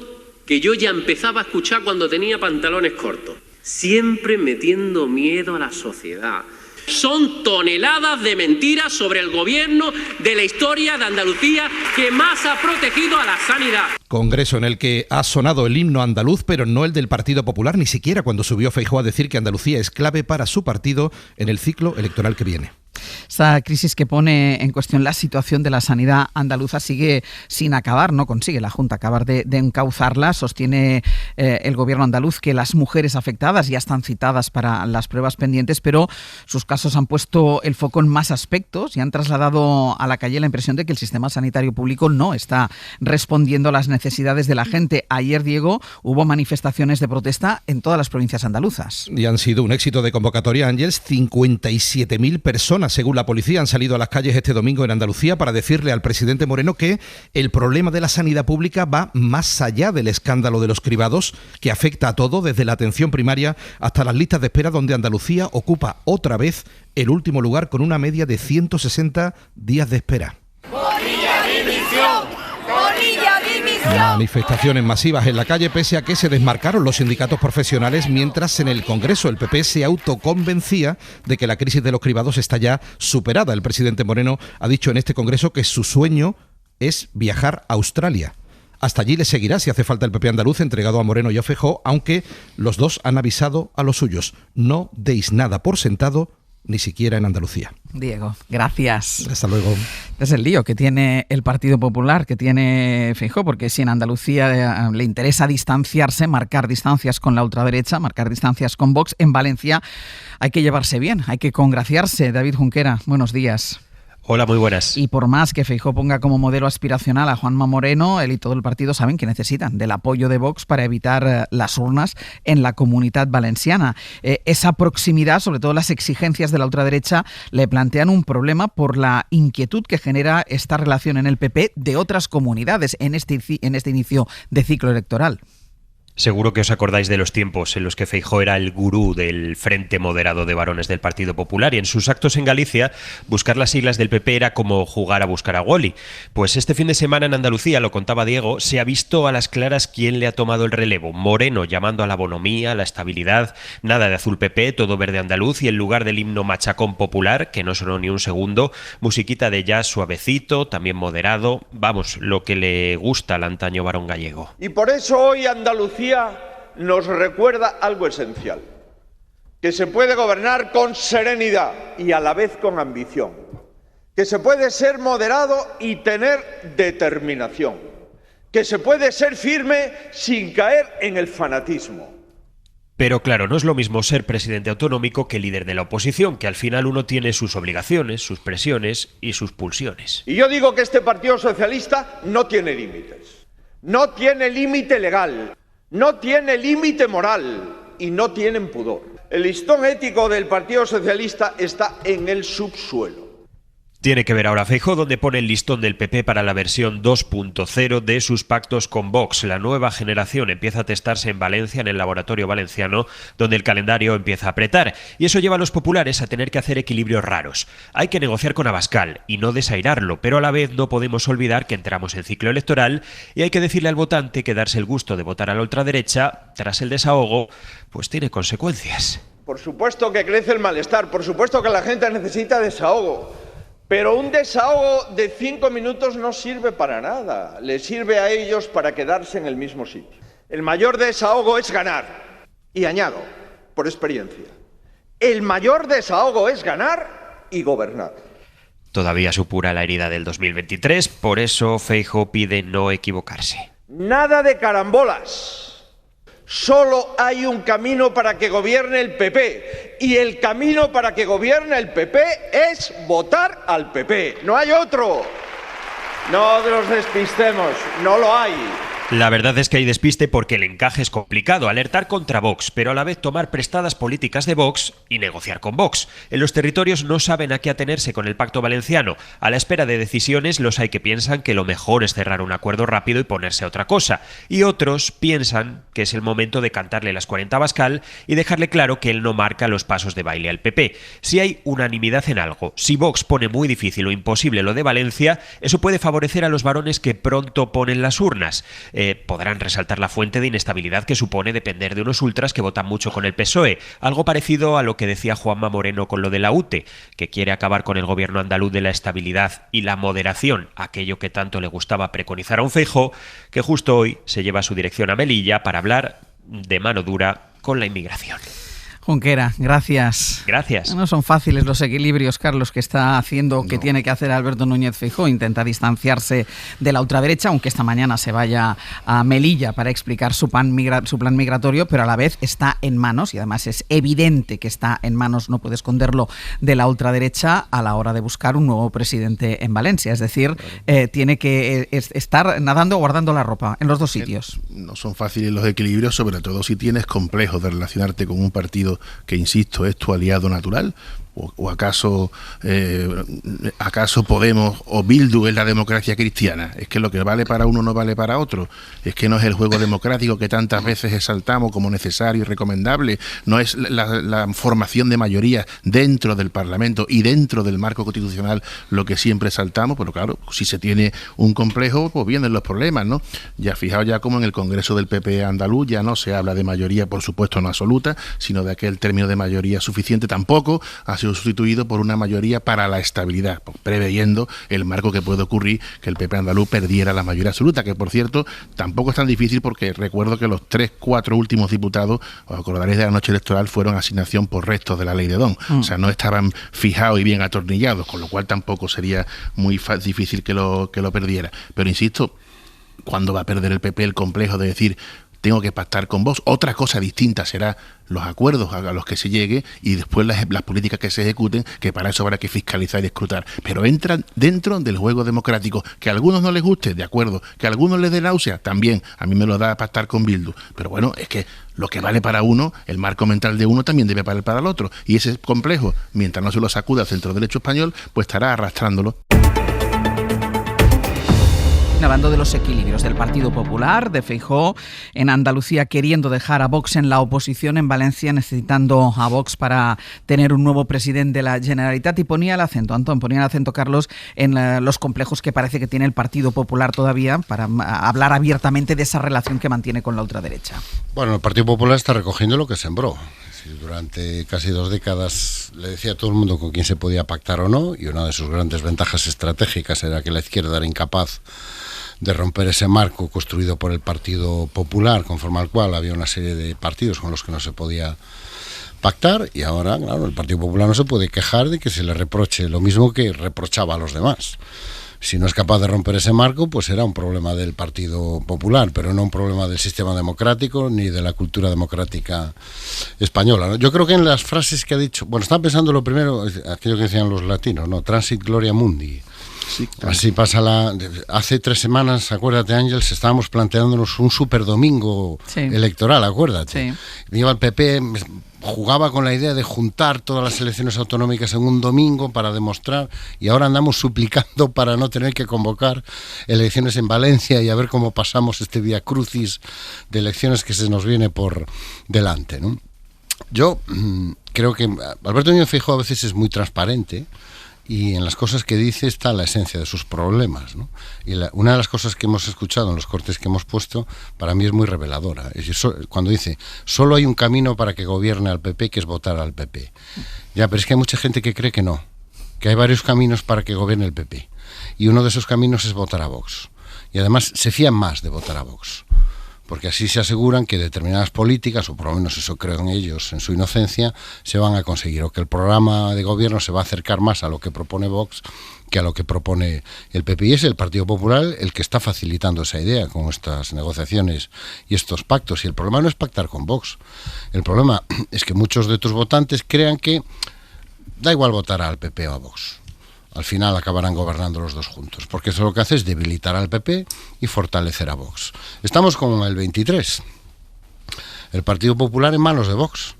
que yo ya empezaba a escuchar cuando tenía pantalones cortos. Siempre metiendo miedo a la sociedad. Son toneladas de mentiras sobre el gobierno de la historia de Andalucía que más ha protegido a la sanidad. Congreso en el que ha sonado el himno andaluz, pero no el del Partido Popular, ni siquiera cuando subió Feijóo a decir que Andalucía es clave para su partido en el ciclo electoral que viene. Esta crisis que pone en cuestión la situación de la sanidad andaluza sigue sin acabar, no consigue la Junta acabar de encauzarla. Sostiene el gobierno andaluz que las mujeres afectadas ya están citadas para las pruebas pendientes, pero sus casos han puesto el foco en más aspectos y han trasladado a la calle la impresión de que el sistema sanitario público no está respondiendo a las necesidades de la gente. Ayer, Diego, hubo manifestaciones de protesta en todas las provincias andaluzas. Y han sido un éxito de convocatoria, Ángels. 57.000 personas, según la policía, han salido a las calles este domingo en Andalucía para decirle al presidente Moreno que el problema de la sanidad pública va más allá del escándalo de los cribados, que afecta a todo, desde la atención primaria hasta las listas de espera, donde Andalucía ocupa otra vez el último lugar con una media de 160 días de espera. Manifestaciones masivas en la calle, pese a que se desmarcaron los sindicatos profesionales, mientras en el Congreso el PP se autoconvencía de que la crisis de los cribados está ya superada. El presidente Moreno ha dicho en este Congreso que su sueño es viajar a Australia. Hasta allí le seguirá si hace falta el PP andaluz, entregado a Moreno y a Feijóo, aunque los dos han avisado a los suyos: no deis nada por sentado, ni siquiera en Andalucía. Diego, gracias. Hasta luego. Es el lío que tiene el Partido Popular, que tiene Feijóo, porque si en Andalucía le interesa distanciarse, marcar distancias con la ultraderecha, marcar distancias con Vox, en Valencia hay que llevarse bien, hay que congraciarse. David Junquera, buenos días. Hola, muy buenas. Y por más que Feijóo ponga como modelo aspiracional a Juanma Moreno, él y todo el partido saben que necesitan del apoyo de Vox para evitar las urnas en la Comunitat Valenciana. Esa proximidad, sobre todo las exigencias de la ultraderecha, le plantean un problema por la inquietud que genera esta relación en el PP de otras comunidades en este inicio de ciclo electoral. Seguro que os acordáis de los tiempos en los que Feijóo era el gurú del Frente Moderado de Varones del Partido Popular y en sus actos en Galicia buscar las siglas del PP era como jugar a buscar a Wally. Pues este fin de semana en Andalucía, lo contaba Diego, se ha visto a las claras quién le ha tomado el relevo. Moreno llamando a la bonomía, a la estabilidad, nada de azul PP, todo verde andaluz y en lugar del himno machacón popular, que no sonó ni un segundo, musiquita de jazz suavecito, también moderado, vamos, lo que le gusta al antaño varón gallego. Y por eso hoy Andalucía nos recuerda algo esencial, que se puede gobernar con serenidad y a la vez con ambición, que se puede ser moderado y tener determinación, que se puede ser firme sin caer en el fanatismo. Pero claro, no es lo mismo ser presidente autonómico que líder de la oposición, que al final uno tiene sus obligaciones, sus presiones y sus pulsiones. Y yo digo que este Partido Socialista no tiene límites, no tiene límite legal, no tiene límite moral y no tienen pudor. El listón ético del Partido Socialista está en el subsuelo. Tiene que ver ahora Feijóo dónde pone el listón del PP para la versión 2.0 de sus pactos con Vox. La nueva generación empieza a testarse en Valencia, en el laboratorio valenciano, donde el calendario empieza a apretar. Y eso lleva a los populares a tener que hacer equilibrios raros. Hay que negociar con Abascal y no desairarlo, pero a la vez no podemos olvidar que entramos en ciclo electoral y hay que decirle al votante que darse el gusto de votar a la ultraderecha, tras el desahogo, pues tiene consecuencias. Por supuesto que crece el malestar, por supuesto que la gente necesita desahogo. Pero un desahogo de 5 minutos no sirve para nada. Les sirve a ellos para quedarse en el mismo sitio. El mayor desahogo es ganar. Y añado, por experiencia, el mayor desahogo es ganar y gobernar. Todavía supura la herida del 2023, por eso Feijóo pide no equivocarse. Nada de carambolas. Solo hay un camino para que gobierne el PP y el camino para que gobierne el PP es votar al PP. No hay otro. No nos despistemos, no lo hay. La verdad es que hay despiste porque el encaje es complicado, alertar contra Vox, pero a la vez tomar prestadas políticas de Vox y negociar con Vox. En los territorios no saben a qué atenerse con el pacto valenciano. A la espera de decisiones los hay que piensan que lo mejor es cerrar un acuerdo rápido y ponerse a otra cosa. Y otros piensan que es el momento de cantarle las 40 a Abascal y dejarle claro que él no marca los pasos de baile al PP. Si hay unanimidad en algo, si Vox pone muy difícil o imposible lo de Valencia, eso puede favorecer a los varones que pronto ponen las urnas. Podrán resaltar la fuente de inestabilidad que supone depender de unos ultras que votan mucho con el PSOE, algo parecido a lo que decía Juanma Moreno con lo de la UTE, que quiere acabar con el gobierno andaluz de la estabilidad y la moderación, aquello que tanto le gustaba preconizar a un Feijóo, que justo hoy se lleva su dirección a Melilla para hablar de mano dura con la inmigración. Junquera, gracias. Gracias. No son fáciles los equilibrios, Carlos, que está haciendo, que tiene que hacer Alberto Núñez Feijóo. Intenta distanciarse de la ultraderecha, aunque esta mañana se vaya a Melilla para explicar su plan migratorio, pero a la vez está en manos, y además es evidente que está en manos, no puede esconderlo, de la ultraderecha a la hora de buscar un nuevo presidente en Valencia. Es decir, tiene que estar nadando o guardando la ropa en los dos sitios. No son fáciles los equilibrios, sobre todo si tienes complejos de relacionarte con un partido que, insisto, es tu aliado natural. ¿O acaso Podemos o Bildu es la democracia cristiana? Es que lo que vale para uno no vale para otro. Es que no es el juego democrático que tantas veces exaltamos como necesario y recomendable. No es la formación de mayorías dentro del Parlamento y dentro del marco constitucional lo que siempre exaltamos. Pero claro, si se tiene un complejo, pues vienen los problemas, ¿no? Ya fijaos ya como en el Congreso del PP andaluz ya no se habla de mayoría, por supuesto no absoluta, sino de aquel término de mayoría suficiente. Tampoco ha sido sustituido por una mayoría para la estabilidad, preveyendo el marco que puede ocurrir que el PP andaluz perdiera la mayoría absoluta, que por cierto tampoco es tan difícil porque recuerdo que los 3-4 últimos diputados, os acordaréis de la noche electoral, fueron asignación por restos de la ley de Don. O sea, no estaban fijados y bien atornillados, con lo cual tampoco sería muy difícil que lo perdiera. Pero insisto, ¿cuándo va a perder el PP el complejo de decir tengo que pactar con Vox. Otra cosa distinta será los acuerdos a los que se llegue y después las políticas que se ejecuten, que para eso habrá que fiscalizar y escrutar. Pero entran dentro del juego democrático. Que a algunos no les guste, de acuerdo. Que a algunos les dé náusea, también. A mí me lo da pactar con Bildu. Pero bueno, es que lo que vale para uno, el marco mental de uno también debe valer para el otro. Y ese complejo, mientras no se lo sacuda el centro derecho español, pues estará arrastrándolo. Hablando de los equilibrios del Partido Popular, de Feijóo en Andalucía queriendo dejar a Vox en la oposición, en Valencia necesitando a Vox para tener un nuevo presidente de la Generalitat, y ponía el acento, Antón, Carlos, en los complejos que parece que tiene el Partido Popular todavía para hablar abiertamente de esa relación que mantiene con la ultraderecha. Bueno, el Partido Popular está recogiendo lo que sembró. Durante casi 2 décadas le decía a todo el mundo con quién se podía pactar o no, y una de sus grandes ventajas estratégicas era que la izquierda era incapaz de romper ese marco construido por el Partido Popular, conforme al cual había una serie de partidos con los que no se podía pactar, y ahora, claro, el Partido Popular no se puede quejar de que se le reproche lo mismo que reprochaba a los demás. Si no es capaz de romper ese marco, pues será un problema del Partido Popular, pero no un problema del sistema democrático ni de la cultura democrática española, ¿no? Yo creo que en las frases que ha dicho, bueno, estaba pensando lo primero, aquello que decían los latinos, ¿no? Transit gloria mundi. Sí, claro. Así pasa hace 3 semanas, acuérdate, Ángels, estábamos planteándonos un superdomingo electoral, acuérdate. Sí. Iba el PP, jugaba con la idea de juntar todas las elecciones autonómicas en un domingo para demostrar, y ahora andamos suplicando para no tener que convocar elecciones en Valencia y a ver cómo pasamos este vía crucis de elecciones que se nos viene por delante, ¿no? Yo creo que Alberto Núñez Feijóo a veces es muy transparente, y en las cosas que dice está la esencia de sus problemas, ¿no? Y una de las cosas que hemos escuchado en los cortes que hemos puesto, para mí es muy reveladora. Es decir, cuando dice, solo hay un camino para que gobierne al PP, que es votar al PP. Ya, pero es que hay mucha gente que cree que no, que hay varios caminos para que gobierne el PP. Y uno de esos caminos es votar a Vox. Y además se fían más de votar a Vox, porque así se aseguran que determinadas políticas, o por lo menos eso creen ellos en su inocencia, se van a conseguir, o que el programa de gobierno se va a acercar más a lo que propone Vox que a lo que propone el PP. Y es el Partido Popular el que está facilitando esa idea con estas negociaciones y estos pactos. Y el problema no es pactar con Vox. El problema es que muchos de tus votantes crean que da igual votar al PP o a Vox. Al final acabarán gobernando los dos juntos, porque eso lo que hace es debilitar al PP y fortalecer a Vox. Estamos con el 23. El Partido Popular en manos de Vox,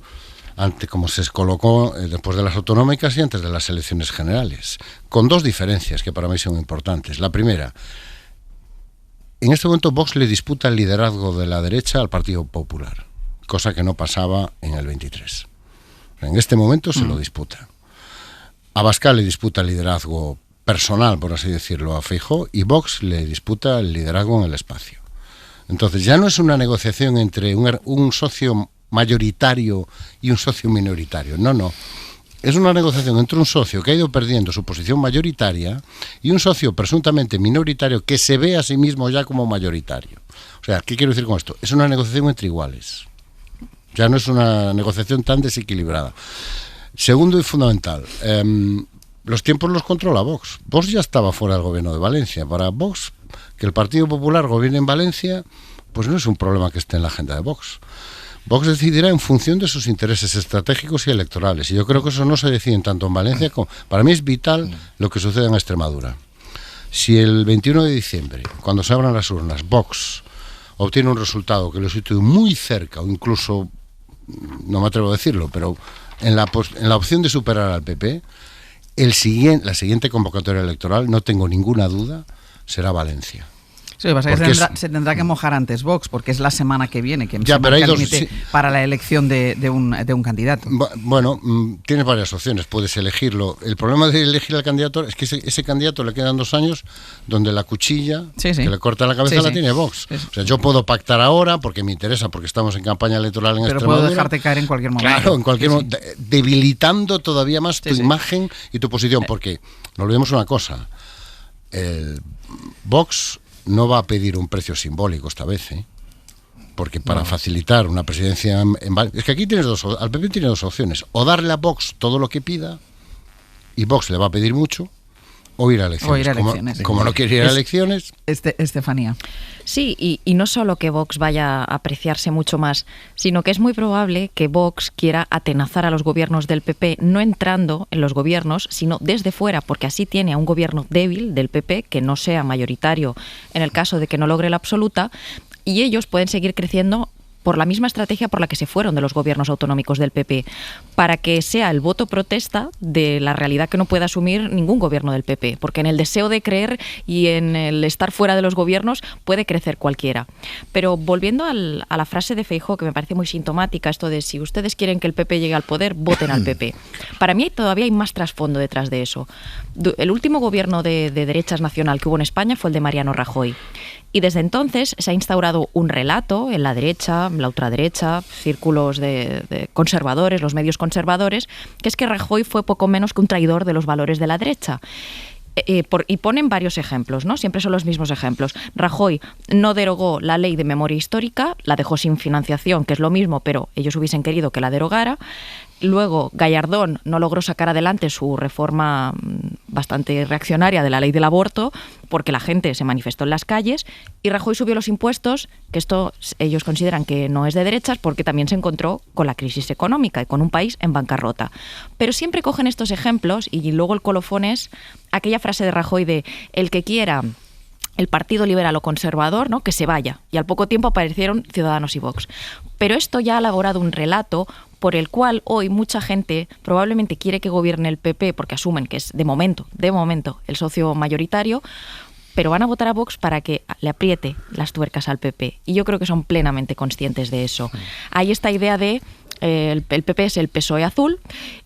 como se colocó después de las autonómicas y antes de las elecciones generales, con 2 diferencias que para mí son importantes. La primera, en este momento Vox le disputa el liderazgo de la derecha al Partido Popular, cosa que no pasaba en el 23. En este momento se lo disputa. Abascal le disputa el liderazgo personal, por así decirlo, a Feijóo, y Vox le disputa el liderazgo en el espacio. Entonces ya no es una negociación entre un socio mayoritario y un socio minoritario, no. Es una negociación entre un socio que ha ido perdiendo su posición mayoritaria y un socio presuntamente minoritario que se ve a sí mismo ya como mayoritario. O sea, ¿qué quiero decir con esto? Es una negociación entre iguales. Ya no es una negociación tan desequilibrada. Segundo y fundamental, los tiempos los controla Vox. Vox ya estaba fuera del gobierno de Valencia. Para Vox, que el Partido Popular gobierne en Valencia, pues no es un problema que esté en la agenda de Vox. Vox decidirá en función de sus intereses estratégicos y electorales. Y yo creo que eso no se decide tanto en Valencia como... Para mí es vital lo que sucede en Extremadura. Si el 21 de diciembre, cuando se abran las urnas, Vox obtiene un resultado que lo sitúe muy cerca, o incluso, no me atrevo a decirlo, pero en la opción de superar al PP, la siguiente convocatoria electoral, no tengo ninguna duda, será Valencia. Sí, lo que pasa es que se tendrá que mojar antes Vox, porque es la semana que viene que se marca el límite para la elección de un candidato. Bueno, tienes varias opciones, puedes elegirlo. El problema de elegir al candidato es que ese candidato le quedan 2 años donde la cuchilla que le corta la cabeza la tiene Vox. Sí. O sea, yo puedo pactar ahora porque me interesa, porque estamos en campaña electoral en Extremadura. Pero puedo dejarte caer en cualquier momento. Claro, en cualquier momento, debilitando todavía más tu imagen y tu posición, porque no olvidemos una cosa, el Vox no va a pedir un precio simbólico esta vez, porque para facilitar una presidencia es que aquí al PP tiene 2 opciones: o darle a Vox todo lo que pida, y Vox le va a pedir mucho, O ir a elecciones. Como no quiere ir a elecciones. Estefanía. Sí, y no solo que Vox vaya a apreciarse mucho más, sino que es muy probable que Vox quiera atenazar a los gobiernos del PP, no entrando en los gobiernos, sino desde fuera, porque así tiene a un gobierno débil del PP que no sea mayoritario en el caso de que no logre la absoluta, y ellos pueden seguir creciendo por la misma estrategia por la que se fueron de los gobiernos autonómicos del PP, para que sea el voto protesta de la realidad que no puede asumir ningún gobierno del PP, porque en el deseo de creer y en el estar fuera de los gobiernos puede crecer cualquiera. Pero volviendo a la frase de Feijóo, que me parece muy sintomática, esto de si ustedes quieren que el PP llegue al poder, voten al PP. Para mí todavía hay más trasfondo detrás de eso. El último gobierno de derechas nacional que hubo en España fue el de Mariano Rajoy. Y desde entonces se ha instaurado un relato en la derecha, en la ultraderecha, círculos de conservadores, los medios conservadores, que es que Rajoy fue poco menos que un traidor de los valores de la derecha. Y ponen varios ejemplos, ¿no? Siempre son los mismos ejemplos. Rajoy no derogó la ley de memoria histórica, la dejó sin financiación, que es lo mismo, pero ellos hubiesen querido que la derogara. Luego, Gallardón no logró sacar adelante su reforma bastante reaccionaria de la ley del aborto porque la gente se manifestó en las calles, y Rajoy subió los impuestos, que esto ellos consideran que no es de derechas porque también se encontró con la crisis económica y con un país en bancarrota. Pero siempre cogen estos ejemplos y luego el colofón es aquella frase de Rajoy de el que quiera el Partido Liberal o Conservador, ¿no?, que se vaya. Y al poco tiempo aparecieron Ciudadanos y Vox. Pero esto ya ha elaborado un relato por el cual hoy mucha gente probablemente quiere que gobierne el PP porque asumen que es de momento, el socio mayoritario, pero van a votar a Vox para que le apriete las tuercas al PP. Y yo creo que son plenamente conscientes de eso. Hay esta idea de el PP es el PSOE azul,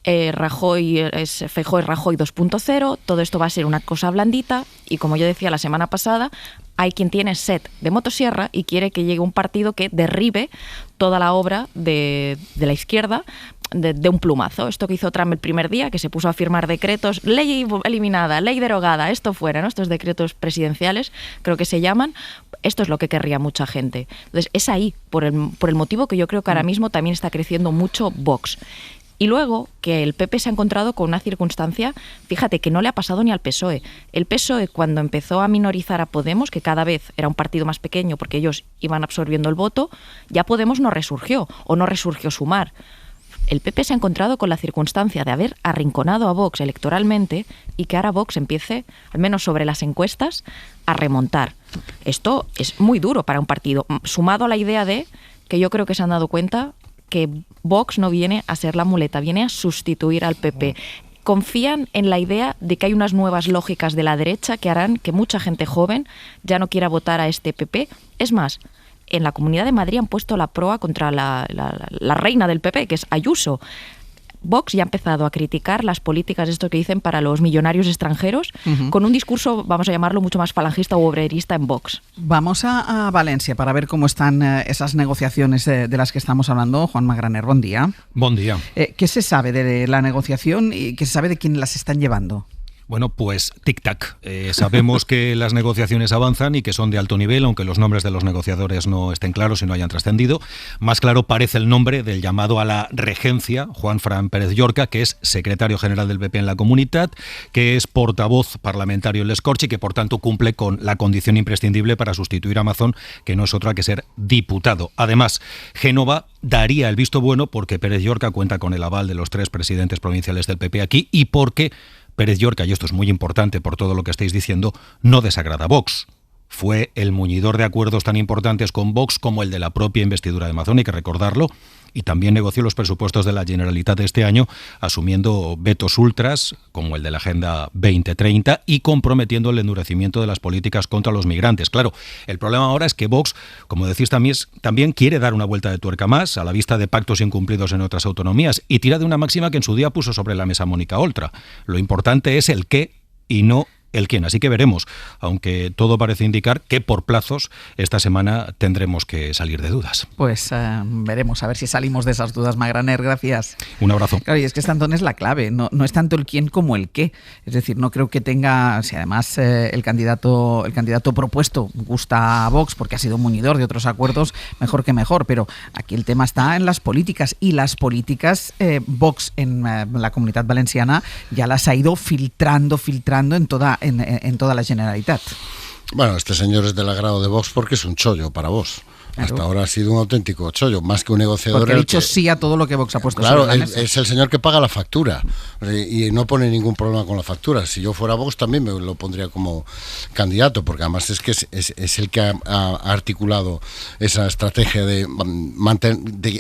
Feijóo es Rajoy 2.0, todo esto va a ser una cosa blandita, y como yo decía la semana pasada, hay quien tiene sed de motosierra y quiere que llegue un partido que derribe toda la obra de la izquierda de un plumazo. Esto que hizo Trump el primer día, que se puso a firmar decretos, ley eliminada, ley derogada, esto fuera, ¿no? Estos decretos presidenciales, creo que se llaman. Esto es lo que querría mucha gente. Entonces, es ahí, por el motivo que yo creo que ahora mismo también está creciendo mucho Vox. Y luego que el PP se ha encontrado con una circunstancia, fíjate, que no le ha pasado ni al PSOE. El PSOE, cuando empezó a minorizar a Podemos, que cada vez era un partido más pequeño porque ellos iban absorbiendo el voto, ya Podemos no resurgió, o no resurgió Sumar. El PP se ha encontrado con la circunstancia de haber arrinconado a Vox electoralmente y que ahora Vox empiece, al menos sobre las encuestas, a remontar. Esto es muy duro para un partido, sumado a la idea de que yo creo que se han dado cuenta que Vox no viene a ser la muleta, viene a sustituir al PP. Confían en la idea de que hay unas nuevas lógicas de la derecha que harán que mucha gente joven ya no quiera votar a este PP. Es más, en la Comunidad de Madrid han puesto la proa contra la reina del PP, que es Ayuso. Vox ya ha empezado a criticar las políticas, esto que dicen, para los millonarios extranjeros, con un discurso, vamos a llamarlo, mucho más falangista u obrerista en Vox. Vamos a Valencia para ver cómo están esas negociaciones de las que estamos hablando. Juan Magraner, buen día. Buen día. ¿Qué se sabe de la negociación y qué se sabe de quién las están llevando? Bueno, pues tic-tac. Sabemos que las negociaciones avanzan y que son de alto nivel, aunque los nombres de los negociadores no estén claros y no hayan trascendido. Más claro parece el nombre del llamado a la regencia, Juanfran Pérez Llorca, que es secretario general del PP en la Comunitat, que es portavoz parlamentario en les Corts y que por tanto cumple con la condición imprescindible para sustituir a Amazon, que no es otra que ser diputado. Además, Génova daría el visto bueno porque Pérez Llorca cuenta con el aval de los 3 presidentes provinciales del PP aquí y porque Pérez Llorca, y esto es muy importante por todo lo que estáis diciendo, no desagrada a Vox. Fue el muñidor de acuerdos tan importantes con Vox como el de la propia investidura de Amazon, hay que recordarlo, y también negoció los presupuestos de la Generalitat de este año, asumiendo vetos ultras, como el de la Agenda 2030, y comprometiendo el endurecimiento de las políticas contra los migrantes. Claro, el problema ahora es que Vox, como decís, también quiere dar una vuelta de tuerca más, a la vista de pactos incumplidos en otras autonomías, y tira de una máxima que en su día puso sobre la mesa Mónica Oltra. Lo importante es el qué y no el quién. Así que veremos, aunque todo parece indicar que por plazos esta semana tendremos que salir de dudas. Pues veremos, a ver si salimos de esas dudas, Magraner. Gracias. Un abrazo. Claro, y es que esta, Antón, es la clave. No es tanto el quién como el qué. Es decir, no creo que tenga, si además el candidato propuesto gusta a Vox porque ha sido muñidor de otros acuerdos, mejor que mejor. Pero aquí el tema está en las políticas, y las políticas Vox en la Comunitat Valenciana ya las ha ido filtrando en toda en toda la Generalitat. Bueno, este señor es del agrado de Vox porque es un chollo para Vox. Claro. Hasta ahora ha sido un auténtico chollo, más que un negociador. Porque ha dicho sí a todo lo que Vox ha puesto sobre la mesa. Es el señor que paga la factura y no pone ningún problema con la factura. Si yo fuera Vox también me lo pondría como candidato, porque además es que es el que ha articulado esa estrategia de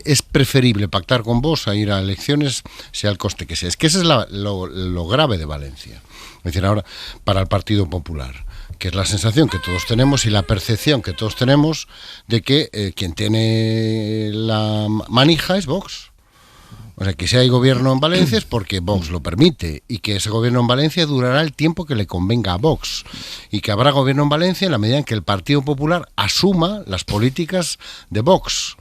es preferible pactar con Vox a ir a elecciones, sea el coste que sea. Es que ese es lo grave de Valencia. Es decir, ahora, para el Partido Popular, que es la sensación que todos tenemos y la percepción que todos tenemos de que quien tiene la manija es Vox. O sea, que si hay gobierno en Valencia es porque Vox lo permite, y que ese gobierno en Valencia durará el tiempo que le convenga a Vox, y que habrá gobierno en Valencia en la medida en que el Partido Popular asuma las políticas de Vox.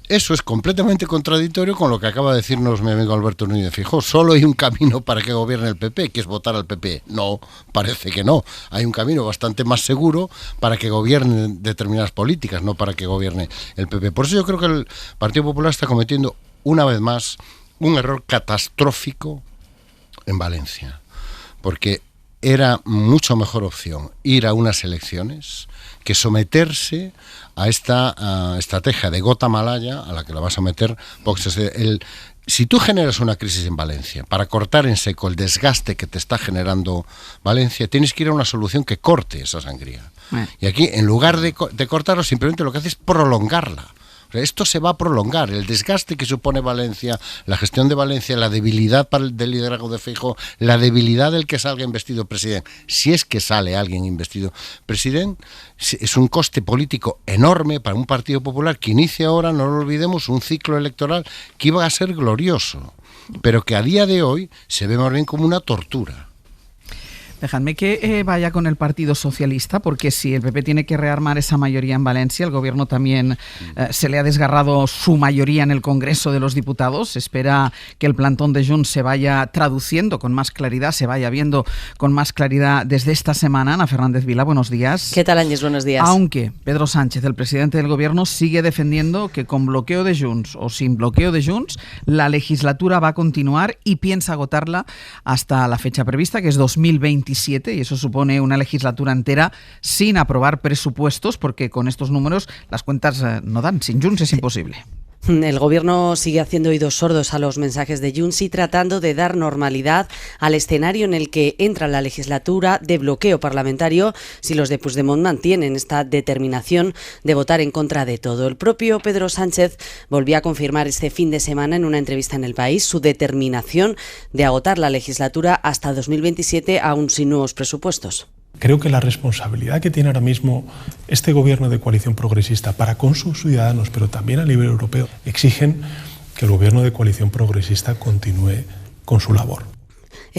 Eso es completamente contradictorio con lo que acaba de decirnos mi amigo Alberto Núñez Feijóo. Solo hay un camino para que gobierne el PP, que es votar al PP. No, parece que no. Hay un camino bastante más seguro para que gobiernen determinadas políticas, no para que gobierne el PP. Por eso yo creo que el Partido Popular está cometiendo, una vez más, un error catastrófico en Valencia. Porque era mucho mejor opción ir a unas elecciones que someterse a esta estrategia de gota malaya a la que la vas a meter Vox. Si tú generas una crisis en Valencia para cortar en seco el desgaste que te está generando Valencia, tienes que ir a una solución que corte esa sangría. Y aquí, en lugar de cortarlo, simplemente lo que hace es prolongarla. O sea, esto se va a prolongar. El desgaste que supone Valencia, la gestión de Valencia, la debilidad del liderazgo de Feijóo, la debilidad del que salga investido presidente, si es que sale alguien investido presidente, es un coste político enorme para un Partido Popular que inicia ahora, no lo olvidemos, un ciclo electoral que iba a ser glorioso, pero que a día de hoy se ve más bien como una tortura. Dejadme que vaya con el Partido Socialista, porque si el PP tiene que rearmar esa mayoría en Valencia, el gobierno también se le ha desgarrado su mayoría en el Congreso de los Diputados. Espera que el plantón de Junts se vaya traduciendo con más claridad, se vaya viendo con más claridad desde esta semana. Ana Fernández Vila, buenos días. ¿Qué tal, Ángels? Buenos días. Aunque Pedro Sánchez, el presidente del gobierno, sigue defendiendo que con bloqueo de Junts o sin bloqueo de Junts, la legislatura va a continuar y piensa agotarla hasta la fecha prevista, que es 2027, y eso supone una legislatura entera sin aprobar presupuestos, porque con estos números las cuentas no dan. Sin Junts es imposible. El gobierno sigue haciendo oídos sordos a los mensajes de Junts y tratando de dar normalidad al escenario en el que entra la legislatura de bloqueo parlamentario si los de Puigdemont mantienen esta determinación de votar en contra de todo. El propio Pedro Sánchez volvió a confirmar este fin de semana en una entrevista en El País su determinación de agotar la legislatura hasta 2027 aún sin nuevos presupuestos. Creo que la responsabilidad que tiene ahora mismo este gobierno de coalición progresista para con sus ciudadanos, pero también a nivel europeo, exigen que el gobierno de coalición progresista continúe con su labor.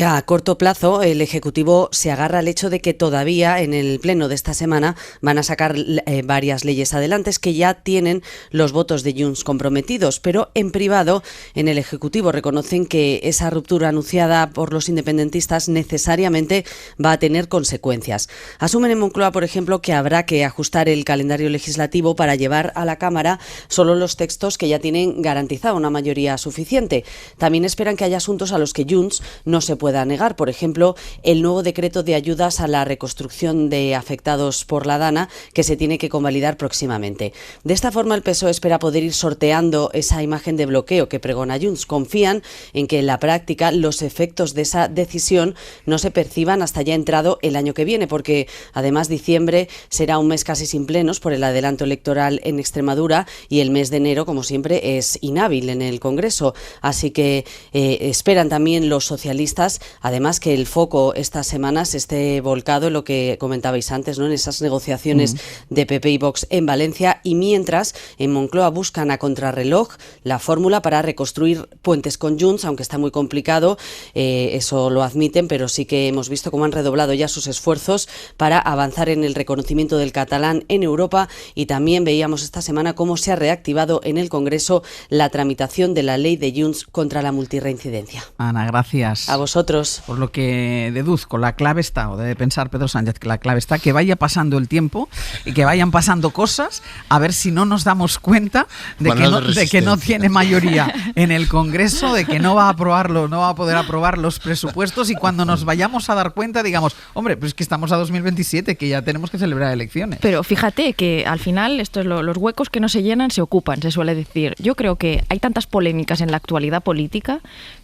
A corto plazo, el Ejecutivo se agarra al hecho de que todavía en el pleno de esta semana van a sacar varias leyes adelante que ya tienen los votos de Junts comprometidos, pero en privado en el Ejecutivo reconocen que esa ruptura anunciada por los independentistas necesariamente va a tener consecuencias. Asumen en Moncloa, por ejemplo, que habrá que ajustar el calendario legislativo para llevar a la Cámara solo los textos que ya tienen garantizada una mayoría suficiente. También esperan que haya asuntos a los que Junts no se pueda negar, por ejemplo, el nuevo decreto de ayudas a la reconstrucción de afectados por la Dana, que se tiene que convalidar próximamente. De esta forma, el PSOE espera poder ir sorteando esa imagen de bloqueo que pregona Junts. Confían en que en la práctica los efectos de esa decisión no se perciban hasta ya entrado el año que viene, porque además diciembre será un mes casi sin plenos por el adelanto electoral en Extremadura y el mes de enero, como siempre, es inhábil en el Congreso. Así que esperan también los socialistas, además, que el foco estas semanas esté volcado en lo que comentabais antes, ¿no?, en esas negociaciones de PP y Vox en Valencia, y mientras en Moncloa buscan a contrarreloj la fórmula para reconstruir puentes con Junts, aunque está muy complicado, eso lo admiten, pero sí que hemos visto cómo han redoblado ya sus esfuerzos para avanzar en el reconocimiento del catalán en Europa, y también veíamos esta semana cómo se ha reactivado en el Congreso la tramitación de la ley de Junts contra la multirreincidencia. Ana, gracias. A vosotros. Por lo que deduzco, la clave está, o debe pensar Pedro Sánchez, que la clave está que vaya pasando el tiempo y que vayan pasando cosas, a ver si no nos damos cuenta de que no tiene mayoría en el Congreso, de que no va a poder aprobar los presupuestos, y cuando nos vayamos a dar cuenta digamos, hombre, pues es que estamos a 2027, que ya tenemos que celebrar elecciones. Pero fíjate que al final los huecos que no se llenan se ocupan, se suele decir. Yo creo que hay tantas polémicas en la actualidad política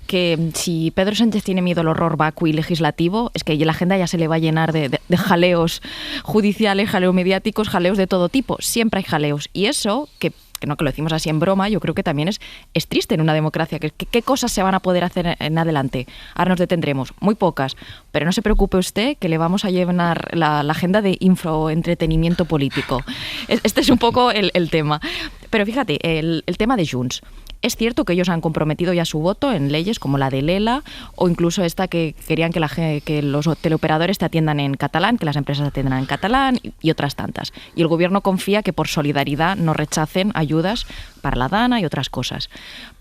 que si Pedro Sánchez tiene miedo al horror vacui legislativo, es que la agenda ya se le va a llenar de jaleos judiciales, jaleos mediáticos, jaleos de todo tipo. Siempre hay jaleos. Y eso, que lo decimos así en broma, yo creo que también es triste en una democracia. ¿Qué cosas se van a poder hacer en adelante? Ahora nos detendremos, muy pocas, pero no se preocupe usted que le vamos a llenar la agenda de infoentretenimiento político. Este es un poco el tema. Pero fíjate, el tema de Junts. Es cierto que ellos han comprometido ya su voto en leyes como la de Lela, o incluso esta que querían que los teleoperadores te atiendan en catalán, que las empresas atiendan en catalán, y otras tantas. Y el gobierno confía que por solidaridad no rechacen ayudas para la Dana y otras cosas.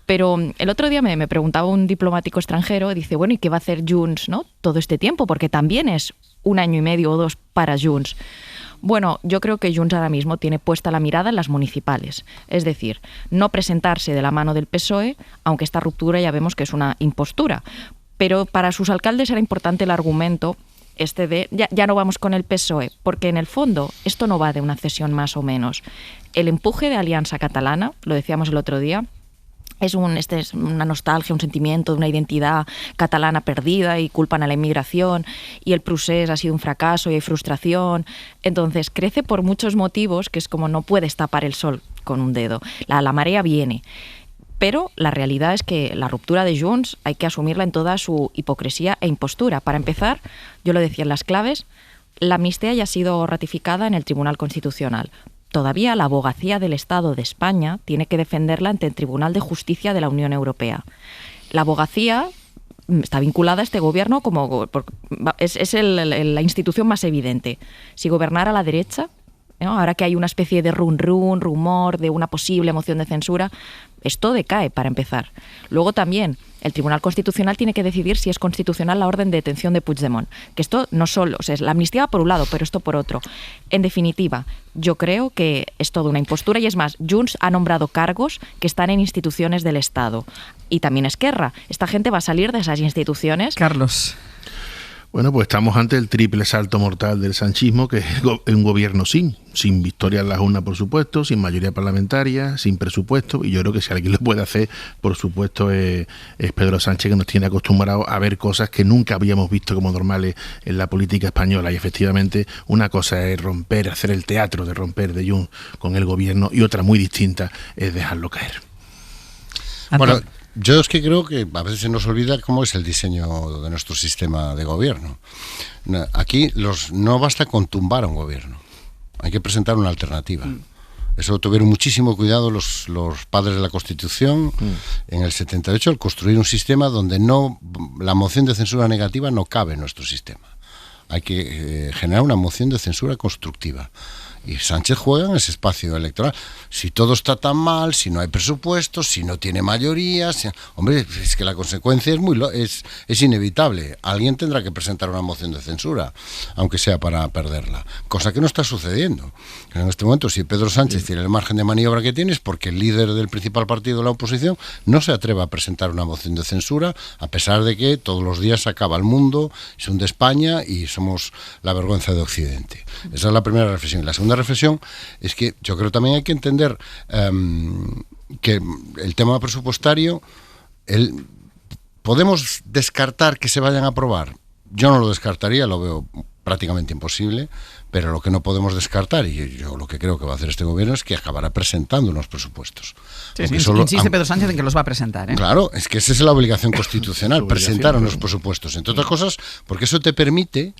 Pero el otro día me preguntaba un diplomático extranjero, dice, bueno, ¿y qué va a hacer Junts, ¿no?, todo este tiempo? Porque también es 1 año y medio o 2 para Junts. Bueno, yo creo que Junts ahora mismo tiene puesta la mirada en las municipales. Es decir, no presentarse de la mano del PSOE, aunque esta ruptura ya vemos que es una impostura. Pero para sus alcaldes era importante el argumento de ya no vamos con el PSOE, porque en el fondo esto no va de una cesión más o menos. El empuje de Alianza Catalana, lo decíamos el otro día, es una nostalgia, un sentimiento de una identidad catalana perdida, y culpan a la inmigración, y el procés ha sido un fracaso y hay frustración. Entonces crece por muchos motivos, que es como no puedes tapar el sol con un dedo. La marea viene. Pero la realidad es que la ruptura de Junts hay que asumirla en toda su hipocresía e impostura. Para empezar, yo lo decía en las claves, la amnistía ya ha sido ratificada en el Tribunal Constitucional. Todavía la abogacía del Estado de España tiene que defenderla ante el Tribunal de Justicia de la Unión Europea. La abogacía está vinculada a este gobierno es la institución más evidente. Si gobernara la derecha, ¿no?, ahora que hay una especie de rumor de una posible moción de censura, esto decae para empezar. Luego también el Tribunal Constitucional tiene que decidir si es constitucional la orden de detención de Puigdemont. Que esto no solo, es la amnistía va por un lado, pero esto por otro. En definitiva, yo creo que es toda una impostura, y es más, Junts ha nombrado cargos que están en instituciones del Estado. Y también Esquerra. Esta gente va a salir de esas instituciones. Carlos. Bueno, pues estamos ante el triple salto mortal del sanchismo, que es un gobierno sin victoria en las urnas, por supuesto, sin mayoría parlamentaria, sin presupuesto, y yo creo que si alguien lo puede hacer, por supuesto, es Pedro Sánchez, que nos tiene acostumbrados a ver cosas que nunca habíamos visto como normales en la política española. Y efectivamente, una cosa es hacer el teatro de romper de Junts con el gobierno, y otra muy distinta es dejarlo caer. Bueno, yo es que creo que a veces se nos olvida cómo es el diseño de nuestro sistema de gobierno. Aquí no basta con tumbar a un gobierno, hay que presentar una alternativa. Eso tuvieron muchísimo cuidado los padres de la Constitución en el 78, al construir un sistema donde la moción de censura negativa no cabe en nuestro sistema. Hay que generar una moción de censura constructiva. Y Sánchez juega en ese espacio electoral. Si todo está tan mal, si no hay presupuestos, si no tiene mayoría, hombre, es que la consecuencia es inevitable. Alguien tendrá que presentar una moción de censura, aunque sea para perderla. Cosa que no está sucediendo. En este momento, si Pedro Sánchez tiene el margen de maniobra que tiene, es porque el líder del principal partido de la oposición no se atreve a presentar una moción de censura, a pesar de que todos los días se acaba el mundo, se hunde España y somos la vergüenza de Occidente. Esa es la primera reflexión. La segunda reflexión es que yo creo también hay que entender que el tema presupuestario, podemos descartar que se vayan a aprobar. Yo no lo descartaría, lo veo prácticamente imposible, pero lo que no podemos descartar, y yo lo que creo que va a hacer este gobierno, es que acabará presentando unos presupuestos. Sí, insiste Pedro Sánchez en que los va a presentar, ¿eh? Claro, es que esa es la obligación constitucional, presentar unos presupuestos. Entre otras cosas, porque eso te permite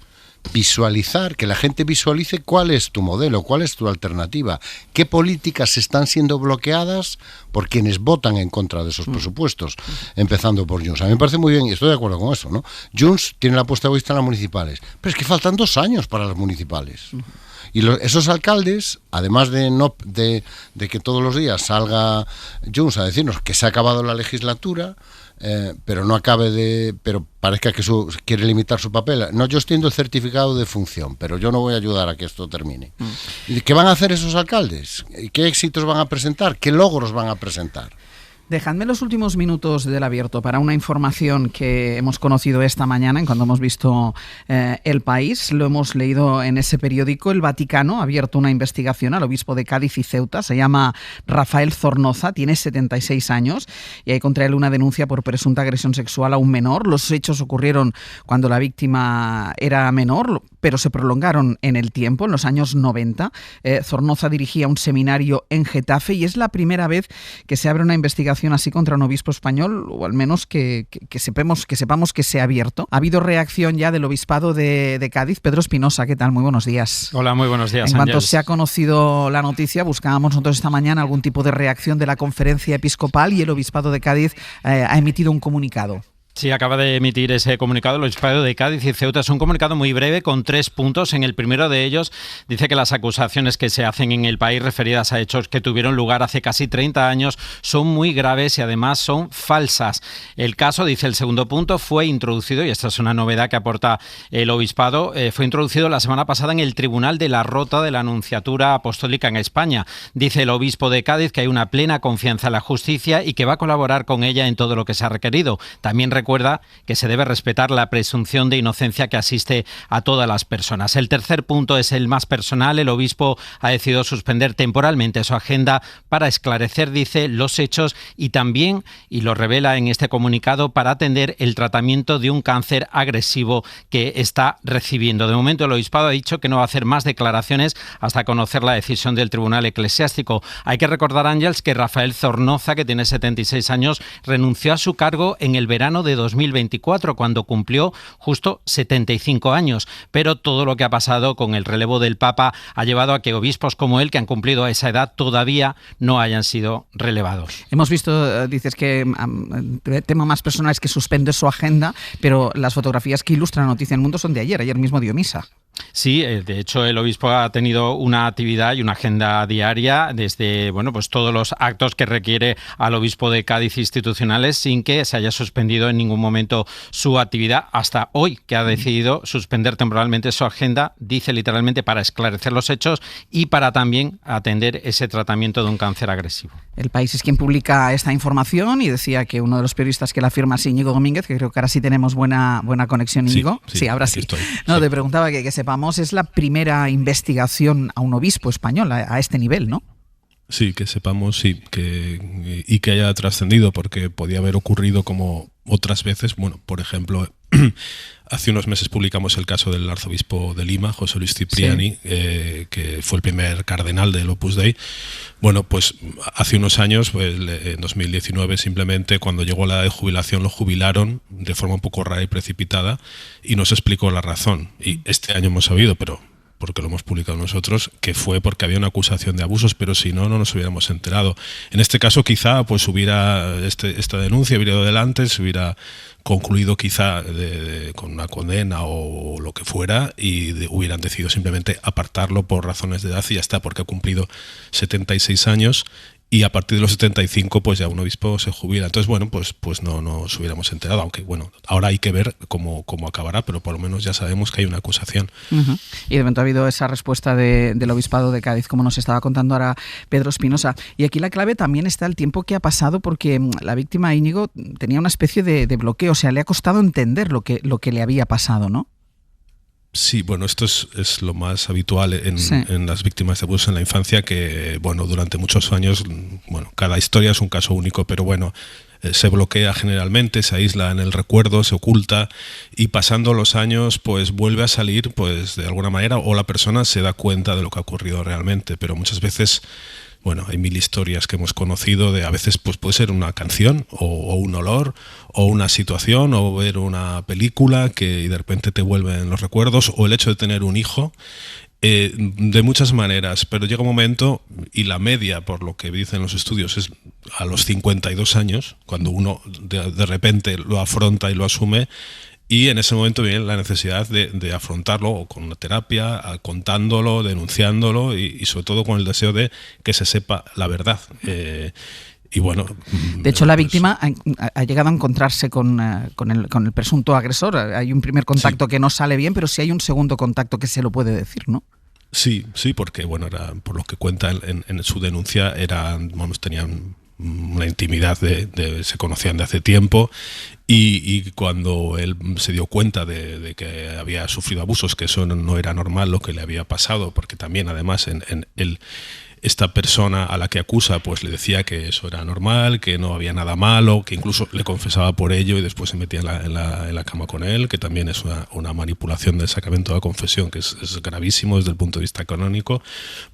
visualizar, que la gente visualice cuál es tu modelo, cuál es tu alternativa, qué políticas están siendo bloqueadas por quienes votan en contra de esos presupuestos, empezando por Junts. A mí me parece muy bien, y estoy de acuerdo con eso, ¿no? Junts tiene la puesta de vista en las municipales, pero es que faltan 2 años para las municipales. Y esos alcaldes, además de que todos los días salga Junts a decirnos que se ha acabado la legislatura, pero no acabe de... pero parezca que quiere limitar su papel. No, yo estoy en el certificado de función, pero yo no voy a ayudar a que esto termine. ¿Y qué van a hacer esos alcaldes? ¿Qué éxitos van a presentar? ¿Qué logros van a presentar? Dejadme los últimos minutos del Abierto para una información que hemos conocido esta mañana en cuando hemos visto El País. Lo hemos leído en ese periódico. El Vaticano ha abierto una investigación al obispo de Cádiz y Ceuta. Se llama Rafael Zornoza, tiene 76 años y hay contra él una denuncia por presunta agresión sexual a un menor. Los hechos ocurrieron cuando la víctima era menor, pero se prolongaron en el tiempo, en los años 90. Zornoza dirigía un seminario en Getafe y es la primera vez que se abre una investigación así contra un obispo español, o al menos que sepamos que se ha abierto. Ha habido reacción ya del obispado de Cádiz. Pedro Espinosa, ¿qué tal? Muy buenos días. Hola, muy buenos días, En cuanto Ángeles. se ha conocido la noticia, buscábamos nosotros esta mañana algún tipo de reacción de la conferencia episcopal y el obispado de Cádiz ha emitido un comunicado. Sí, acaba de emitir ese comunicado el Obispado de Cádiz y Ceuta. Es un comunicado muy breve con 3 puntos. En el primero de ellos dice que las acusaciones que se hacen en el país referidas a hechos que tuvieron lugar hace casi 30 años son muy graves y además son falsas. El caso, dice el segundo punto, fue introducido, y esta es una novedad que aporta el Obispado, fue introducido la semana pasada en el Tribunal de la Rota de la Anunciatura Apostólica en España. Dice el Obispo de Cádiz que hay una plena confianza en la justicia y que va a colaborar con ella en todo lo que se ha requerido. También recuerda que se debe respetar la presunción de inocencia que asiste a todas las personas. El tercer punto es el más personal. El obispo ha decidido suspender temporalmente su agenda para esclarecer, dice, los hechos y también, y lo revela en este comunicado, para atender el tratamiento de un cáncer agresivo que está recibiendo. De momento el obispado ha dicho que no va a hacer más declaraciones hasta conocer la decisión del Tribunal Eclesiástico. Hay que recordar, Ángels, que Rafael Zornoza, que tiene 76 años, renunció a su cargo en el verano de 2024, cuando cumplió justo 75 años. Pero todo lo que ha pasado con el relevo del Papa ha llevado a que obispos como él, que han cumplido a esa edad, todavía no hayan sido relevados. Hemos visto, dices que el tema más personal es que suspende su agenda, pero las fotografías que ilustran la noticia en el mundo son de ayer mismo dio misa. Sí, de hecho el obispo ha tenido una actividad y una agenda diaria desde pues todos los actos que requiere al obispo de Cádiz institucionales sin que se haya suspendido en ningún momento su actividad hasta hoy, que ha decidido suspender temporalmente su agenda, dice literalmente, para esclarecer los hechos y para también atender ese tratamiento de un cáncer agresivo. El País es quien publica esta información y decía que uno de los periodistas que la firma es Íñigo Domínguez, que creo que ahora sí tenemos buena conexión, Íñigo. Sí, ahora sí. No, te preguntaba que sepamos, es la primera investigación a un obispo español a este nivel, ¿no? Sí, que sepamos, sí, y que haya trascendido, porque podía haber ocurrido como otras veces. Bueno, por ejemplo, hace unos meses publicamos el caso del arzobispo de Lima, José Luis Cipriani, sí, que fue el primer cardenal del Opus Dei. Bueno, pues hace unos años, pues, en 2019, simplemente cuando llegó la edad de jubilación lo jubilaron de forma un poco rara y precipitada y no se explicó la razón. Y este año hemos sabido, pero porque lo hemos publicado nosotros, que fue porque había una acusación de abusos, pero si no, no nos hubiéramos enterado. En este caso quizá pues hubiera esta denuncia hubiera ido adelante, se hubiera concluido quizá con una condena o lo que fuera y hubieran decidido simplemente apartarlo por razones de edad y ya está, porque ha cumplido 76 años y a partir de los 75 pues ya un obispo se jubila. Entonces, bueno, pues no nos hubiéramos enterado, aunque bueno, ahora hay que ver cómo acabará, pero por lo menos ya sabemos que hay una acusación. Uh-huh. Y de momento ha habido esa respuesta del obispado de Cádiz, como nos estaba contando ahora Pedro Espinosa. Y aquí la clave también está el tiempo que ha pasado, porque la víctima, Íñigo, tenía una especie de bloqueo, o sea, le ha costado entender lo que le había pasado, ¿no? Sí, bueno, esto es lo más habitual en las víctimas de abusos en la infancia, que bueno, durante muchos años, bueno, cada historia es un caso único, pero bueno, se bloquea generalmente, se aísla en el recuerdo, se oculta y pasando los años pues vuelve a salir pues de alguna manera o la persona se da cuenta de lo que ha ocurrido realmente, pero muchas veces... Bueno, hay 1000 historias que hemos conocido de a veces pues puede ser una canción o un olor o una situación o ver una película que de repente te vuelven los recuerdos o el hecho de tener un hijo, de muchas maneras, pero llega un momento y la media, por lo que dicen los estudios, es a los 52 años, cuando uno de repente lo afronta y lo asume. Y en ese momento viene la necesidad de afrontarlo con una terapia, contándolo, denunciándolo y sobre todo con el deseo de que se sepa la verdad. Y bueno... De hecho, la víctima ha llegado a encontrarse con el presunto agresor. Hay un primer contacto que no sale bien, pero sí hay un segundo contacto que se lo puede decir, ¿no? Sí, porque bueno, era, por lo que cuenta en su denuncia, tenían una intimidad, se conocían de hace tiempo, y cuando él se dio cuenta de que había sufrido abusos, que eso no era normal lo que le había pasado, porque también además esta persona a la que acusa pues le decía que eso era normal, que no había nada malo, que incluso le confesaba por ello y después se metía en la cama con él, que también es una manipulación del sacramento de la confesión, que es gravísimo desde el punto de vista canónico.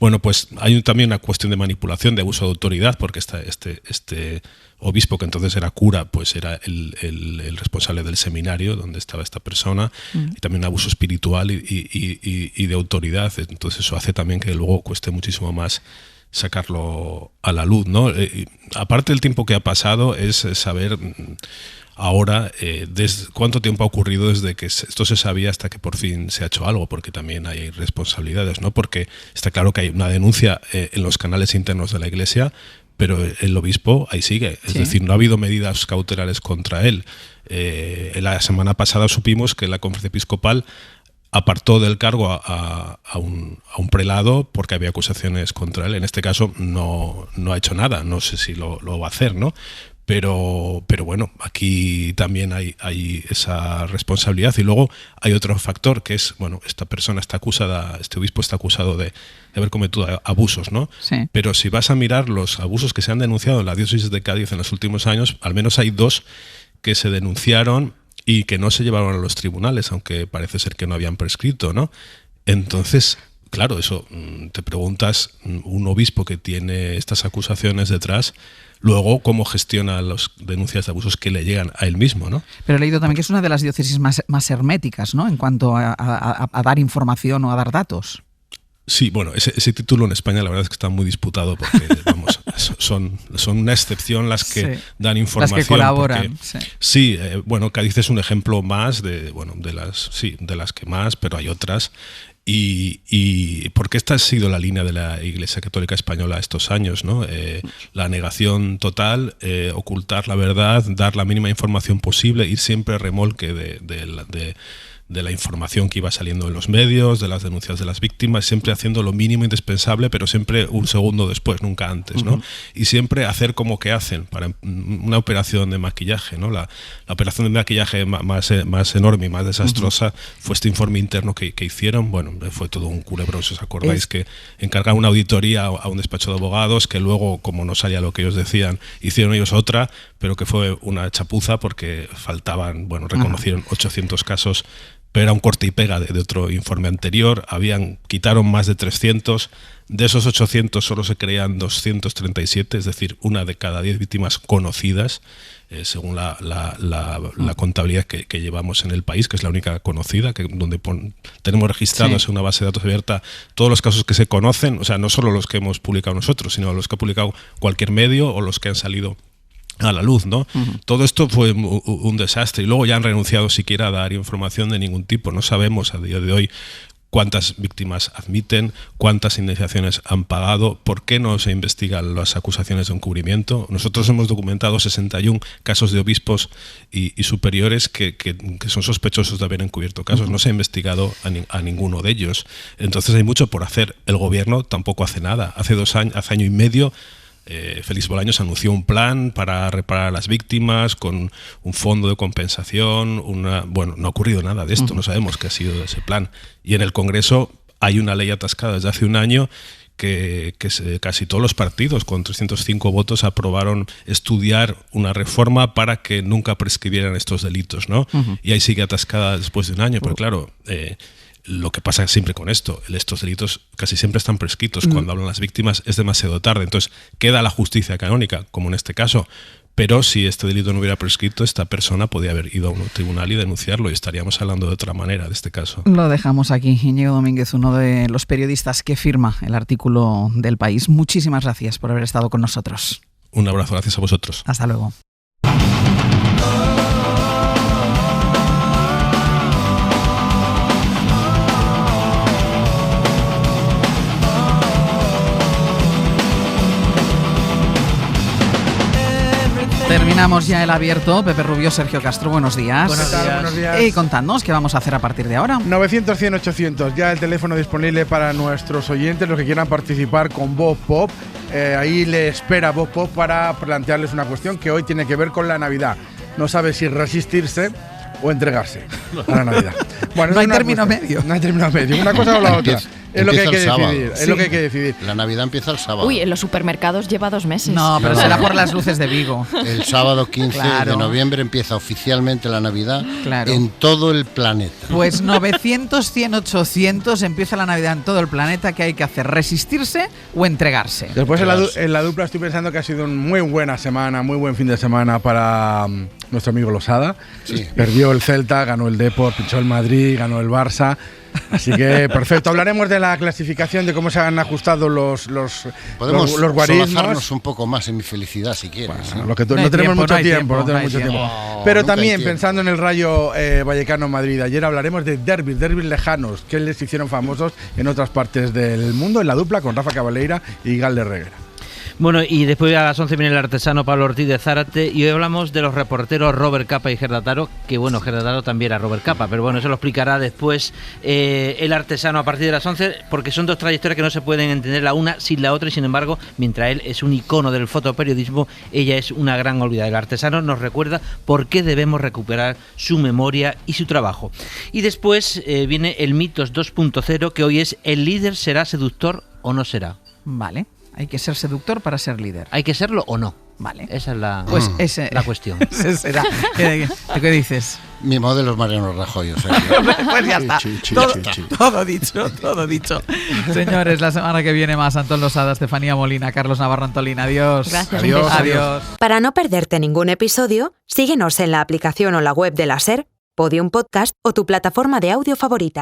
Bueno, pues hay también una cuestión de manipulación, de abuso de autoridad, porque este obispo, que entonces era cura, pues era el responsable del seminario donde estaba esta persona, y también un abuso espiritual y de autoridad. Entonces eso hace también que luego cueste muchísimo más sacarlo a la luz, ¿no? Aparte del tiempo que ha pasado, es saber ahora cuánto tiempo ha ocurrido desde que esto se sabía hasta que por fin se ha hecho algo, porque también hay responsabilidades, ¿no? Porque está claro que hay una denuncia en los canales internos de la Iglesia, pero el obispo ahí sigue. Es decir, no ha habido medidas cautelares contra él. La semana pasada supimos que la Conferencia Episcopal apartó del cargo a un prelado porque había acusaciones contra él. En este caso no ha hecho nada. No sé si lo va a hacer, ¿no? Pero bueno, aquí también hay esa responsabilidad. Y luego hay otro factor que es, bueno, esta persona está acusada, este obispo está acusado de haber cometido abusos, ¿no? Sí. Pero si vas a mirar los abusos que se han denunciado en la diócesis de Cádiz en los últimos años, al menos hay 2 que se denunciaron y que no se llevaron a los tribunales, aunque parece ser que no habían prescrito, ¿no? Entonces, claro, eso te preguntas, un obispo que tiene estas acusaciones detrás, luego cómo gestiona las denuncias de abusos que le llegan a él mismo, ¿no? Pero he leído también que es una de las diócesis más herméticas, ¿no? En cuanto a dar información o a dar datos. Sí, bueno, ese título en España la verdad es que está muy disputado porque vamos, son una excepción las que dan información. Las que colaboran. Sí, bueno, Cádiz es un ejemplo más de las que más, pero hay otras. Y porque esta ha sido la línea de la Iglesia Católica Española estos años, ¿no? La negación total, ocultar la verdad, dar la mínima información posible, ir siempre a remolque de la información que iba saliendo en los medios, de las denuncias de las víctimas, siempre haciendo lo mínimo indispensable, pero siempre un segundo después, nunca antes, ¿no? Y siempre hacer como que hacen para una operación de maquillaje, ¿no? La operación de maquillaje más enorme y más desastrosa fue este informe interno que hicieron. Bueno, fue todo un culebrón, si os acordáis, que encargaron una auditoría a un despacho de abogados, que luego, como no salía lo que ellos decían, hicieron ellos otra, pero que fue una chapuza porque faltaban, bueno, reconocieron 800 casos, pero era un corte y pega de otro informe anterior. Quitaron más de 300, de esos 800 solo se creían 237, es decir, 1 de cada 10 víctimas conocidas, según la contabilidad que llevamos en el país, que es la única conocida, donde tenemos registrados en una base de datos abierta todos los casos que se conocen, o sea, no solo los que hemos publicado nosotros, sino los que ha publicado cualquier medio o los que han salido a la luz, ¿no? Todo esto fue un desastre y luego ya han renunciado siquiera a dar información de ningún tipo. No sabemos a día de hoy cuántas víctimas admiten, cuántas indemnizaciones han pagado, por qué no se investigan las acusaciones de encubrimiento. Nosotros hemos documentado 61 casos de obispos y superiores que son sospechosos de haber encubierto casos. No se ha investigado a ninguno de ellos. Entonces hay mucho por hacer. El gobierno tampoco hace nada. Hace año y medio Félix Bolaños anunció un plan para reparar a las víctimas con un fondo de compensación. Bueno, no ha ocurrido nada de esto, no sabemos qué ha sido de ese plan. Y en el Congreso hay una ley atascada desde hace un año que casi todos los partidos, con 305 votos, aprobaron estudiar una reforma para que nunca prescribieran estos delitos, ¿no? Y ahí sigue atascada después de un año, pero claro, lo que pasa siempre con esto, estos delitos casi siempre están prescritos. Cuando hablan las víctimas es demasiado tarde, entonces queda la justicia canónica, como en este caso. Pero si este delito no hubiera prescrito, esta persona podía haber ido a un tribunal y denunciarlo y estaríamos hablando de otra manera de este caso. Lo dejamos aquí. Íñigo Domínguez, uno de los periodistas que firma el artículo del País. Muchísimas gracias por haber estado con nosotros. Un abrazo, gracias a vosotros. Hasta luego. Terminamos ya el abierto. Pepe Rubio, Sergio Castro, buenos días. Buenos días. Y contadnos, ¿qué vamos a hacer a partir de ahora? 900-100-800, ya el teléfono disponible para nuestros oyentes, los que quieran participar con Voz Pop. Ahí le espera Voz Pop para plantearles una cuestión que hoy tiene que ver con la Navidad. No sabe si resistirse o entregarse a la Navidad. Bueno, no hay término medio. No hay término medio. Una cosa o la otra. Es lo que hay que decidir. Es lo que hay que decidir. La Navidad empieza el sábado. Uy, en los supermercados lleva 2 meses. No, pero será por las luces de Vigo. El sábado 15 de noviembre empieza oficialmente la Navidad en todo el planeta. Pues 900, 100, 800 empieza la Navidad en todo el planeta. ¿Qué hay que hacer? ¿Resistirse o entregarse? Después en la dupla estoy pensando que ha sido una muy buena semana, muy buen fin de semana para nuestro amigo Losada. Sí. Perdió el Celta, ganó el Depor, pinchó el Madrid, ganó el Barça. Así que perfecto. Hablaremos de la clasificación, de cómo se han ajustado los guarismos. Podemos un poco más en mi felicidad si quieres. Bueno, lo que no tenemos mucho tiempo. Pero también pensando en el Rayo Vallecano Madrid, ayer hablaremos de derbis lejanos que les hicieron famosos en otras partes del mundo, en la dupla con Rafa Cabaleira y Galder Reguera. Bueno, y después a las 11 viene el artesano Pablo Ortiz de Zárate y hoy hablamos de los reporteros Robert Capa y Gerda Taro, que bueno, Gerda Taro también era Robert Capa, pero bueno, eso lo explicará después el artesano a partir de las 11, porque son dos trayectorias que no se pueden entender la una sin la otra y sin embargo, mientras él es un icono del fotoperiodismo, ella es una gran olvidada. El artesano nos recuerda por qué debemos recuperar su memoria y su trabajo. Y después viene el Mitos 2.0, que hoy es: ¿el líder será seductor o no será? Vale. Hay que ser seductor para ser líder. ¿Hay que serlo o no? Vale. Esa es la, la cuestión. Ese será. ¿Qué dices? Mi modelo es Mariano Rajoy. Pues ya está. Todo dicho. Señores, la semana que viene más. Antón Losada, Estefanía Molina, Carlos Navarro Antolín. Adiós. Gracias. Adiós. Para no perderte ningún episodio, síguenos en la aplicación o la web de la SER, Podium Podcast o tu plataforma de audio favorita.